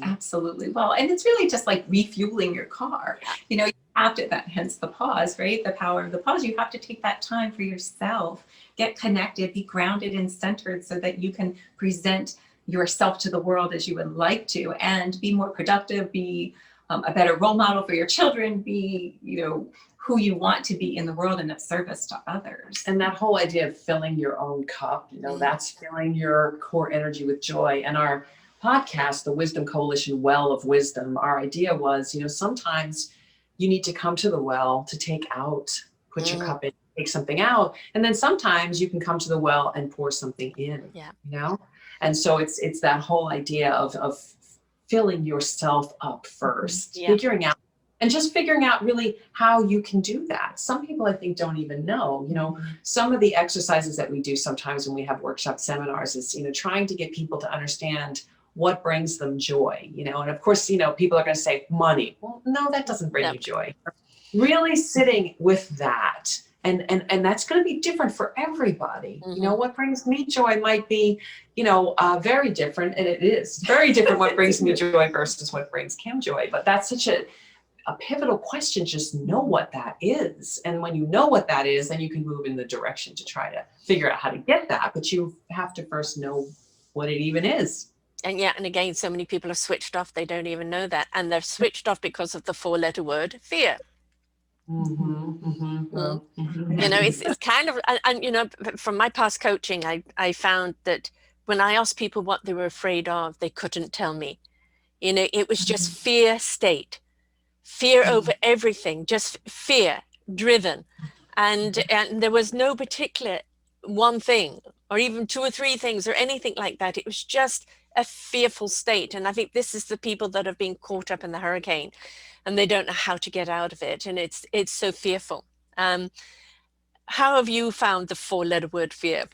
Absolutely. Well, and it's really just like refueling your car. You know, you have to, hence the pause, right? The power of the pause. You have to take that time for yourself, get connected, be grounded and centered so that you can present yourself to the world as you would like to, and be more productive, be a better role model for your children, be, you know, who you want to be in the world and of service to others. And that whole idea of filling your own cup, you know, that's filling your core energy with joy. And our podcast, the Wisdom Coalition Well of Wisdom, our idea was, you know, sometimes you need to come to the well to take out, put your cup in, take something out. And then sometimes you can come to the well and pour something in, you know? And so it's that whole idea of filling yourself up first, figuring out really how you can do that. Some people, I think, don't even know, you know, some of the exercises that we do sometimes when we have workshop seminars is, you know, trying to get people to understand what brings them joy, you know? And of course, you know, people are going to say money. Well, no, that doesn't bring you joy. Really sitting with that. And that's going to be different for everybody. You know, what brings me joy might be, you know, very different. And it is very different what brings me joy versus what brings Kim joy. But that's such a pivotal question. Just know what that is. And when you know what that is, then you can move in the direction to try to figure out how to get that. But you have to first know what it even is. And yeah, and again, so many people are switched off. They don't even know that. And they're switched off because of the 4-letter word, fear. You know, it's kind of, and you know, from my past coaching, I found that when I asked people what they were afraid of, they couldn't tell me. You know, it was just fear state, fear over everything, just fear driven. And there was no particular one thing or even 2 or 3 things or anything like that. It was just a fearful state. And I think this is the people that have been caught up in the hurricane and they don't know how to get out of it. And it's so fearful. How have you found the 4-letter word fear?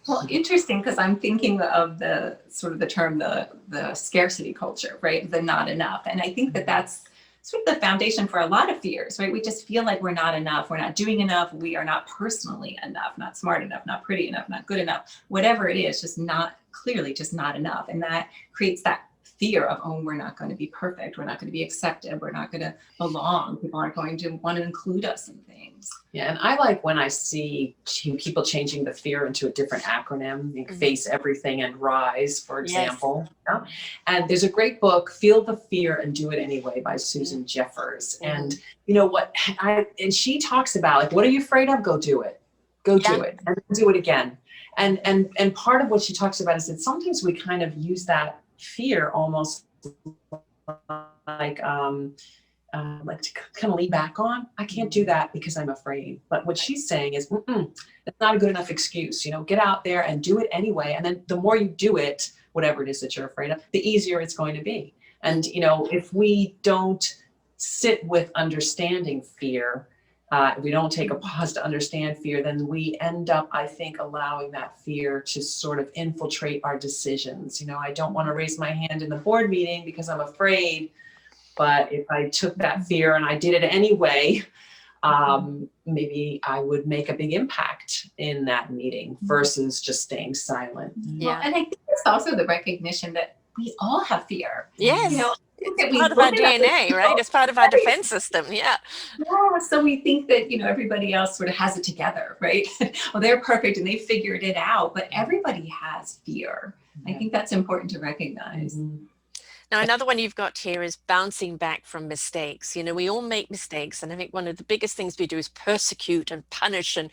Well, interesting, because I'm thinking of the sort of the term, the scarcity culture, right? The not enough. And I think that that's sort of the foundation for a lot of fears, right? We just feel like we're not enough. We're not doing enough. We are not personally enough, not smart enough, not pretty enough, not good enough, whatever it is, just not clearly just not enough. And that creates that fear of, oh, we're not going to be perfect. We're not going to be accepted. We're not going to belong. People aren't going to want to include us in things. Yeah, and I like when I see people changing the fear into a different acronym, like face everything and rise, for example. Yes. Yeah? And there's a great book, Feel the Fear and Do It Anyway by Susan Jeffers. And you know what, and she talks about, like, what are you afraid of? Go do it. Go do it and do it again. And part of what she talks about is that sometimes we kind of use that fear almost like to kind of lean back on. I can't do that because I'm afraid. But what she's saying is, that's not a good enough excuse. You know, get out there and do it anyway. And then the more you do it, whatever it is that you're afraid of, the easier it's going to be. And, you know, if we don't sit with understanding fear, if we don't take a pause to understand fear, then we end up, I think, allowing that fear to sort of infiltrate our decisions. You know, I don't want to raise my hand in the board meeting because I'm afraid. But if I took that fear and I did it anyway, maybe I would make a big impact in that meeting versus just staying silent. Yeah. Well, and I think it's also the recognition that we all have fear. Yes. You know, it's part of our DNA, right? It's part of our defense system. Yeah. Yeah. So we think that, you know, everybody else sort of has it together, right? Well, they're perfect and they figured it out, but everybody has fear. I think that's important to recognize. Now, another one you've got here is bouncing back from mistakes. You know, we all make mistakes. And I think one of the biggest things we do is persecute and punish and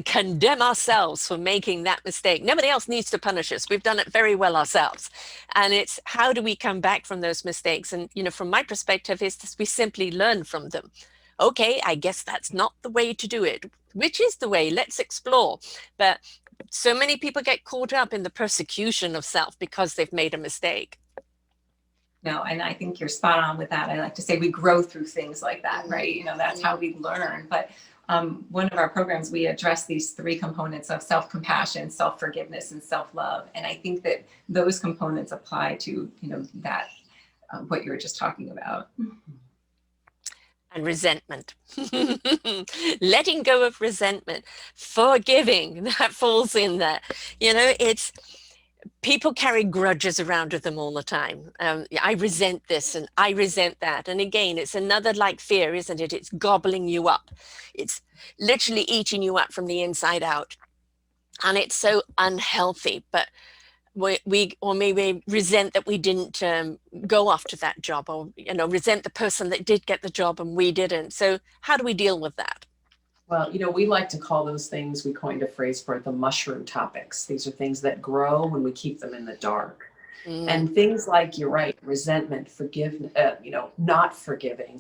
condemn ourselves for making that mistake. Nobody else needs to punish us. We've done it very well ourselves. And it's how do we come back from those mistakes? And, you know, from my perspective, is we simply learn from them. Okay, I guess that's not the way to do it. Which is the way? Let's explore. But so many people get caught up in the persecution of self because they've made a mistake. No, and I think you're spot on with that. I like to say we grow through things like that, right? You know, that's how we learn. But one of our programs, we address these 3 components of self-compassion, self-forgiveness, and self-love. And I think that those components apply to, you know, that, what you were just talking about. And resentment. Letting go of resentment. Forgiving, that falls in there. You know, it's... people carry grudges around with them all the time. I resent this and I resent that. And again, it's another like fear, isn't it? It's gobbling you up. It's literally eating you up from the inside out. And it's so unhealthy. But we maybe resent that we didn't go after that job, or, you know, resent the person that did get the job and we didn't. So how do we deal with that? Well, you know, we like to call those things, we coined a phrase for it, the mushroom topics. These are things that grow when we keep them in the dark. And things like, you're right, resentment, forgiveness, you know, not forgiving,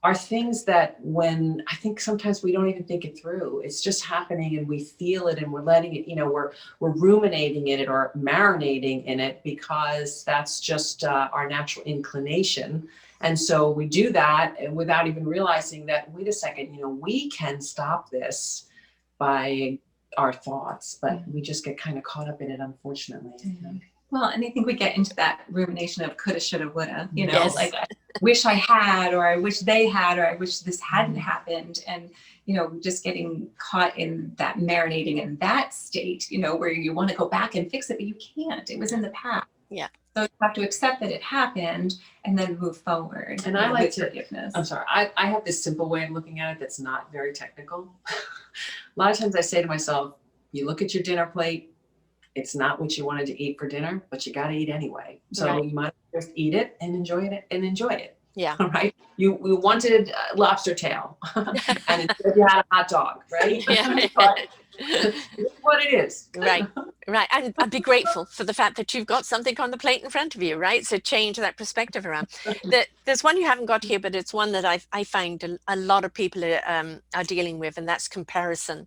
are things that when I think sometimes we don't even think it through. It's just happening and we feel it and we're letting it, you know, we're ruminating in it or marinating in it because that's just our natural inclination. And so we do that without even realizing that, wait a second, you know, we can stop this by our thoughts, but we just get kind of caught up in it, unfortunately. Well, and I think we get into that rumination of coulda, shoulda, woulda, Yes. like I wish I had, or I wish they had, or I wish this hadn't happened. And, just getting caught in that marinating in that state, where you want to go back and fix it, but you can't. It was in the past. Yeah. So you have to accept that it happened and then move forward. And I like to, forgiveness. I'm sorry, I have this simple way of looking at it that's not very technical. A lot of times I say to myself, you look at your dinner plate, it's not what you wanted to eat for dinner, but you got to eat anyway. So Right. you might just eat it and enjoy it. Yeah. All right. You wanted lobster tail and instead you had a hot dog, right? Yeah. But it's what it is. Right. Right. And I'd be grateful for the fact that you've got something on the plate in front of you, right? So change that perspective around. There's one you haven't got here, but it's one that I find a lot of people are dealing with, and that's comparison.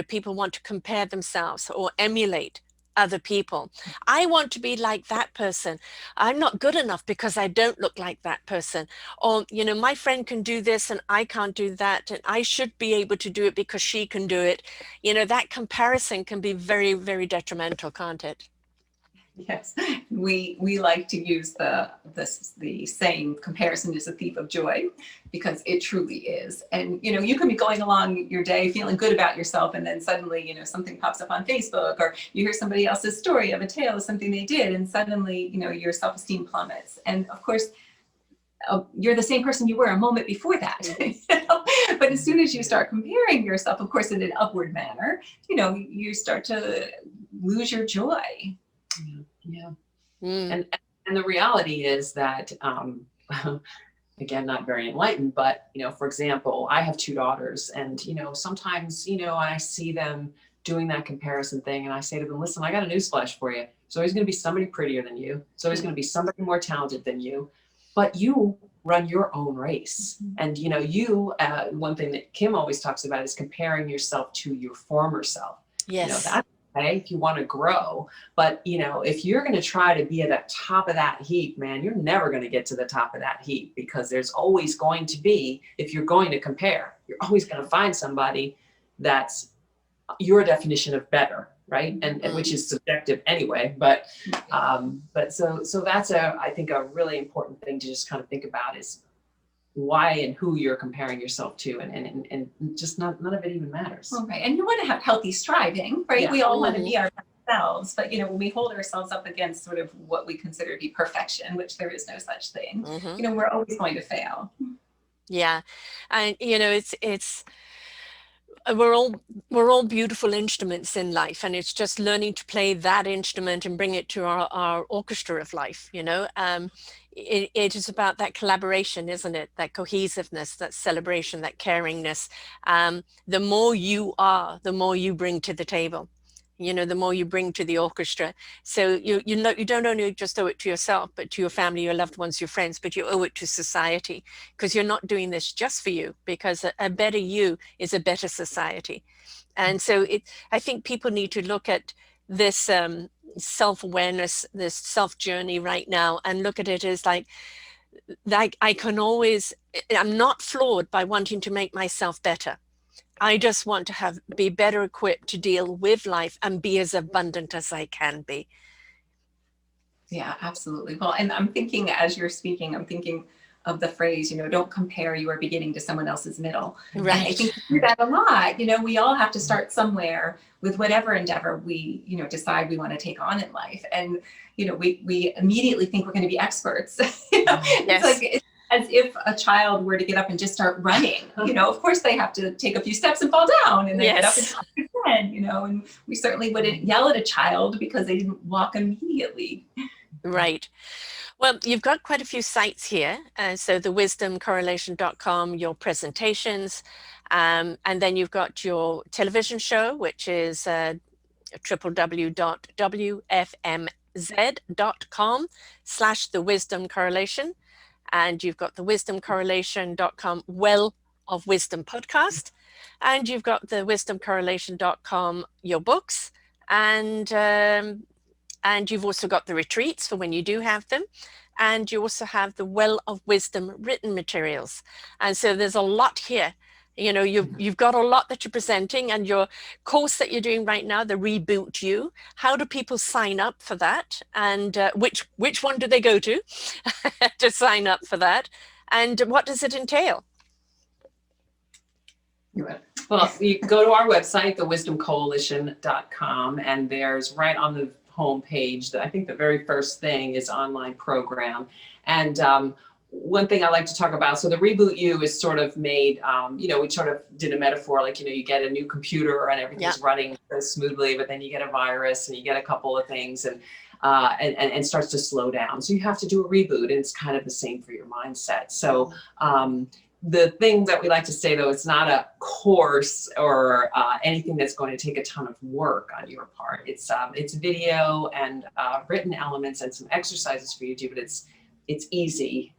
People want to compare themselves or emulate other people. I want to be like that person. I'm not good enough because I don't look like that person. Or, my friend can do this and I can't do that. And I should be able to do it because she can do it. That comparison can be very, very detrimental, can't it? Yes, we like to use the saying comparison is a thief of joy, because it truly is. And you can be going along your day feeling good about yourself, and then suddenly something pops up on Facebook, or you hear somebody else's story of a tale of something they did, and suddenly your self-esteem plummets. And of course, you're the same person you were a moment before that. But as soon as you start comparing yourself, of course, in an upward manner, you start to lose your joy. Yeah. And the reality is that, again, not very enlightened, but, for example, I have 2 daughters, and, sometimes, I see them doing that comparison thing, and I say to them, listen, I got a newsflash for you. There's always going to be somebody prettier than you. There's always going to be somebody more talented than you, but you run your own race. And, one thing that Kim always talks about is comparing yourself to your former self. Yes. That's okay if you want to grow, but if you're going to try to be at the top of that heap, man, you're never going to get to the top of that heap, because there's always going to be, if you're going to compare, you're always going to find somebody that's your definition of better, right? And which is subjective anyway, but so that's I think a really important thing to just kind of think about is why and who you're comparing yourself to, and just none of it even matters. All right. And you want to have healthy striving, right? Yeah. We all want to be ourselves, but when we hold ourselves up against sort of what we consider to be perfection, which there is no such thing, we're always going to fail. Yeah. And it's we're all beautiful instruments in life, and it's just learning to play that instrument and bring it to our orchestra of life. It is about that collaboration, isn't it? That cohesiveness, that celebration, that caringness. The more you are, the more you bring to the table. The more you bring to the orchestra. So you don't only just owe it to yourself, but to your family, your loved ones, your friends, but you owe it to society, because you're not doing this just for you, because a better you is a better society. And so I think people need to look at this self-awareness, this self-journey right now, and look at it as like I'm not flawed by wanting to make myself better. I just want to be better equipped to deal with life and be as abundant as I can be. Yeah, absolutely. Well, and I'm thinking, as you're speaking, I'm thinking of the phrase, don't compare your beginning to someone else's middle. Right. And I think we do that a lot. We all have to start somewhere with whatever endeavor we, decide we want to take on in life. And, we immediately think we're going to be experts. Yes. It's like, as if a child were to get up and just start running. Of course they have to take a few steps and fall down, and then get up and try again, and we certainly wouldn't yell at a child because they didn't walk immediately. Right. Well, you've got quite a few sites here. So the wisdomcorrelation.com, your presentations, and then you've got your television show, which is www.wfmz.com/the wisdom correlation. And you've got the wisdomcorrelation.com Well of Wisdom podcast. And you've got the wisdomcorrelation.com, your books. And you've also got the retreats for when you do have them. And you also have the Well of Wisdom written materials. And so there's a lot here, You know, you've got a lot that you're presenting, and your course that you're doing right now, the Reboot You. How do people sign up for that? And which one do they go to to sign up for that? And what does it entail? Well, you go to our website, thewisdomcoalition.com, and there's right on the home page, I think the very first thing is online program. And one thing I like to talk about, so the Reboot You is sort of made, you know, we sort of did a metaphor, like, you know, you get a new computer and everything's running so smoothly, but then you get a virus and you get a couple of things and starts to slow down. So you have to do a reboot, and it's kind of the same for your mindset. So the thing that we like to say, though, it's not a course or anything that's going to take a ton of work on your part. It's video and written elements and some exercises for you to do, but it's easy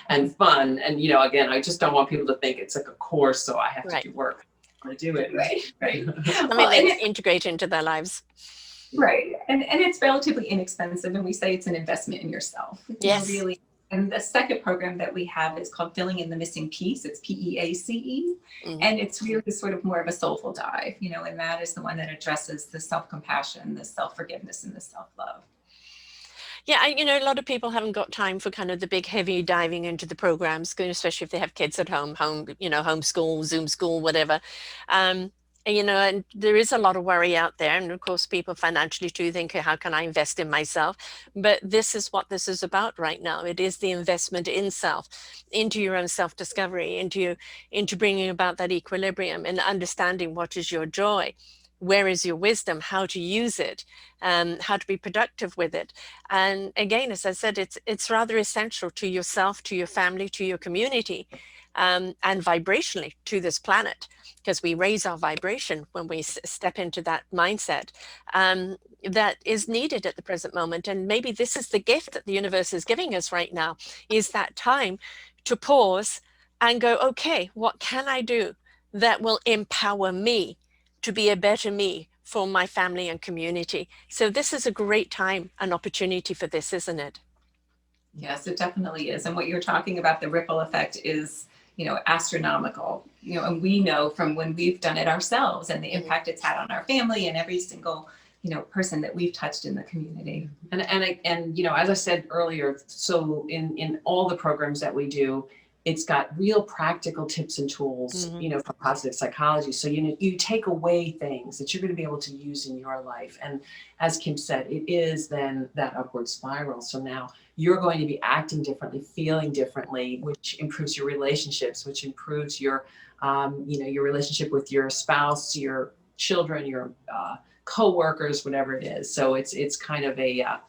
and fun. And, you know, again, I just don't want people to think it's like a course, so I have to do work to do it. Right. I mean, they integrate into their lives. Right. And it's relatively inexpensive, and we say it's an investment in yourself. Yes. You know, really. And the second program that we have is called Filling in the Missing Piece. It's PEACE. And it's really sort of more of a soulful dive, you know, and that is the one that addresses the self-compassion, the self-forgiveness, and the self-love. Yeah, you know, a lot of people haven't got time for kind of the big heavy diving into the programs, especially if they have kids at home, you know, homeschool, Zoom school, whatever. You know, and there is a lot of worry out there. And of course, people financially too think, how can I invest in myself? But this is what this is about right now. It is the investment in self, into your own self-discovery, into bringing about that equilibrium and understanding what is your joy. Where is your wisdom, how to use it, how to be productive with it. And again, as I said, it's rather essential to yourself, to your family, to your community, and vibrationally to this planet, because we raise our vibration when we step into that mindset that is needed at the present moment. And maybe this is the gift that the universe is giving us right now, is that time to pause and go, okay, what can I do that will empower me to be a better me for my family and community? So this is a great time, an opportunity for this, isn't it? Yes, it definitely is. And what you're talking about, the ripple effect, is, you know, astronomical, you know, and we know from when we've done it ourselves and the impact it's had on our family and every single, you know, person that we've touched in the community. And you know, as I said earlier, so in all the programs that we do, it's got real practical tips and tools, you know, for positive psychology. So, you know, you take away things that you're going to be able to use in your life. And as Kim said, it is then that upward spiral. So now you're going to be acting differently, feeling differently, which improves your relationships, which improves your, you know, your relationship with your spouse, your children, your co-workers, whatever it is. So it's kind of a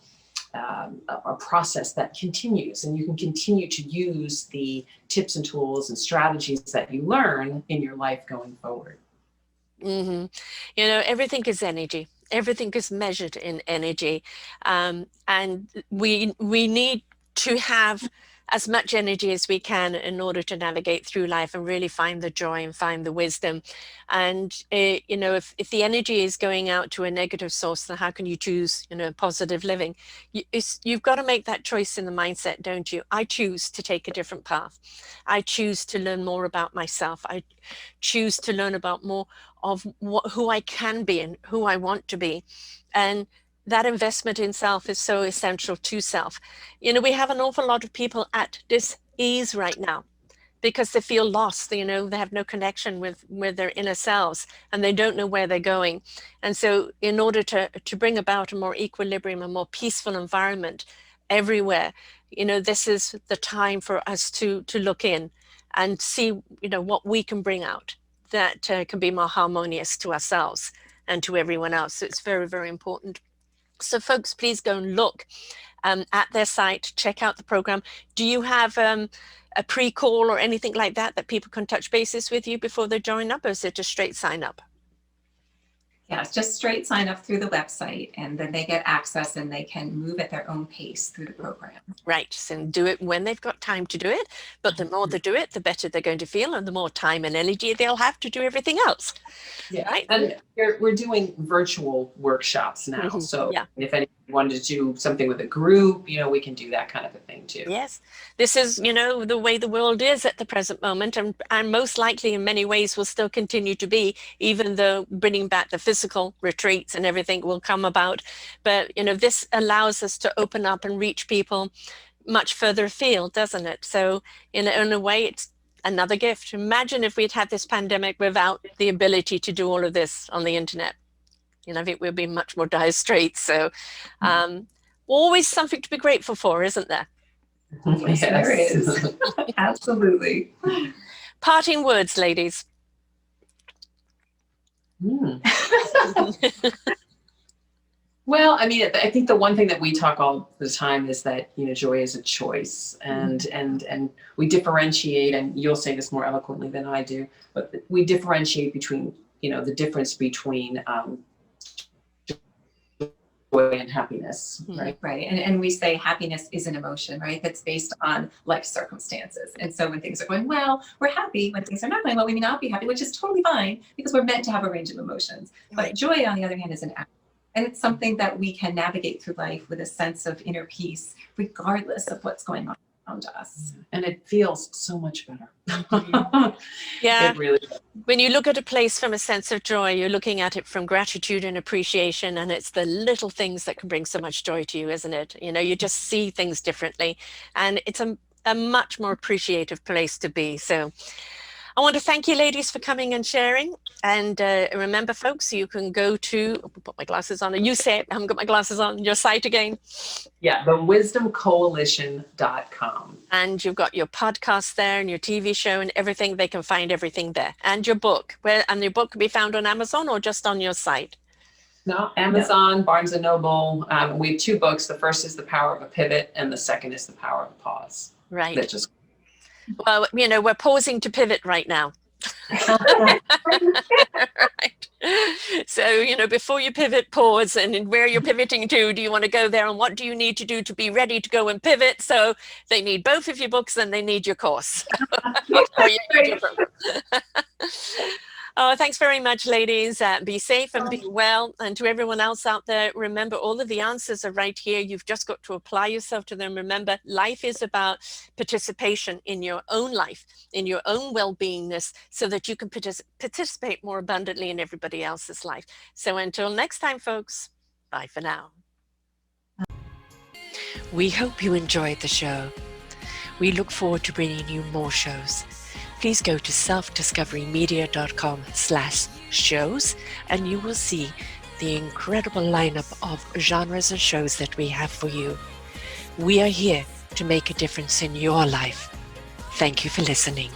process that continues, and you can continue to use the tips and tools and strategies that you learn in your life going forward. You know, everything is energy. Everything is measured in energy. And we need to have as much energy as we can in order to navigate through life and really find the joy and find the wisdom. And, you know, if the energy is going out to a negative source, then how can you choose, you know, positive living? You've got to make that choice in the mindset, don't you? I choose to take a different path. I choose to learn more about myself. I choose to learn about more of who I can be and who I want to be. And that investment in self is so essential to self. You know, we have an awful lot of people at dis-ease right now because they feel lost. You know, they have no connection with their inner selves, and they don't know where they're going. And so in order to bring about a more equilibrium, a more peaceful environment everywhere, you know, this is the time for us to look in and see, you know, what we can bring out that can be more harmonious to ourselves and to everyone else. So it's very, very important. So folks, please go and look at their site, check out the program. Do you have a pre-call or anything like that people can touch bases with you before they join up, or is it a straight sign up? Yeah, it's just straight sign up through the website, and then they get access and they can move at their own pace through the program. Right, so do it when they've got time to do it, but the more they do it, the better they're going to feel, and the more time and energy they'll have to do everything else. Yeah, right? And we're doing virtual workshops now. So if anyone wanted to do something with a group, we can do that kind of a thing too. Yes, this is, the way the world is at the present moment, and most likely in many ways will still continue to be, even though bringing back the physical retreats and everything will come about. But, this allows us to open up and reach people much further afield, doesn't it? So in a way, it's another gift. Imagine if we'd had this pandemic without the ability to do all of this on the internet. I think we'll be much more dire straits. So always something to be grateful for, isn't there? Yes, there is. Absolutely. Parting words, ladies. Well, I mean, I think the one thing that we talk all the time is that, joy is a choice, and we differentiate, and you'll say this more eloquently than I do, but we differentiate between, the difference between joy and happiness, right? Right. And we say happiness is an emotion, right? That's based on life circumstances. And so when things are going well, we're happy. When things are not going well, we may not be happy, which is totally fine because we're meant to have a range of emotions. But joy, on the other hand, is an act. And it's something that we can navigate through life with a sense of inner peace, regardless of what's going on around us. And it feels so much better. Yeah. It really does. When you look at a place from a sense of joy, you're looking at it from gratitude and appreciation, and it's the little things that can bring so much joy to you, isn't it? You just see things differently, and it's a much more appreciative place to be. So I want to thank you, ladies, for coming and sharing. And remember, folks, you can go to, I'll put my glasses on, and you say it, I haven't got my glasses on, your site again. Yeah, thewisdomcoalition.com. And you've got your podcast there and your TV show and everything. They can find everything there. And your book. And your book can be found on Amazon or just on your site? No, Amazon, Barnes & Noble. We have 2 books. The first is The Power of a Pivot, and the second is The Power of a Pause. Right. That just... Well, we're pausing to pivot right now. Right. So, before you pivot, pause, and where you're pivoting to, do you want to go there, and what do you need to do to be ready to go and pivot? So they need both of your books and they need your course. Or you need your program. Oh, thanks very much, ladies. Be safe and be well. And to everyone else out there, remember, all of the answers are right here. You've just got to apply yourself to them. Remember, life is about participation in your own life, in your own well-beingness, so that you can participate more abundantly in everybody else's life. So until next time, folks, bye for now. We hope you enjoyed the show. We look forward to bringing you more shows. Please go to selfdiscoverymedia.com/shows, and you will see the incredible lineup of genres and shows that we have for you. We are here to make a difference in your life. Thank you for listening.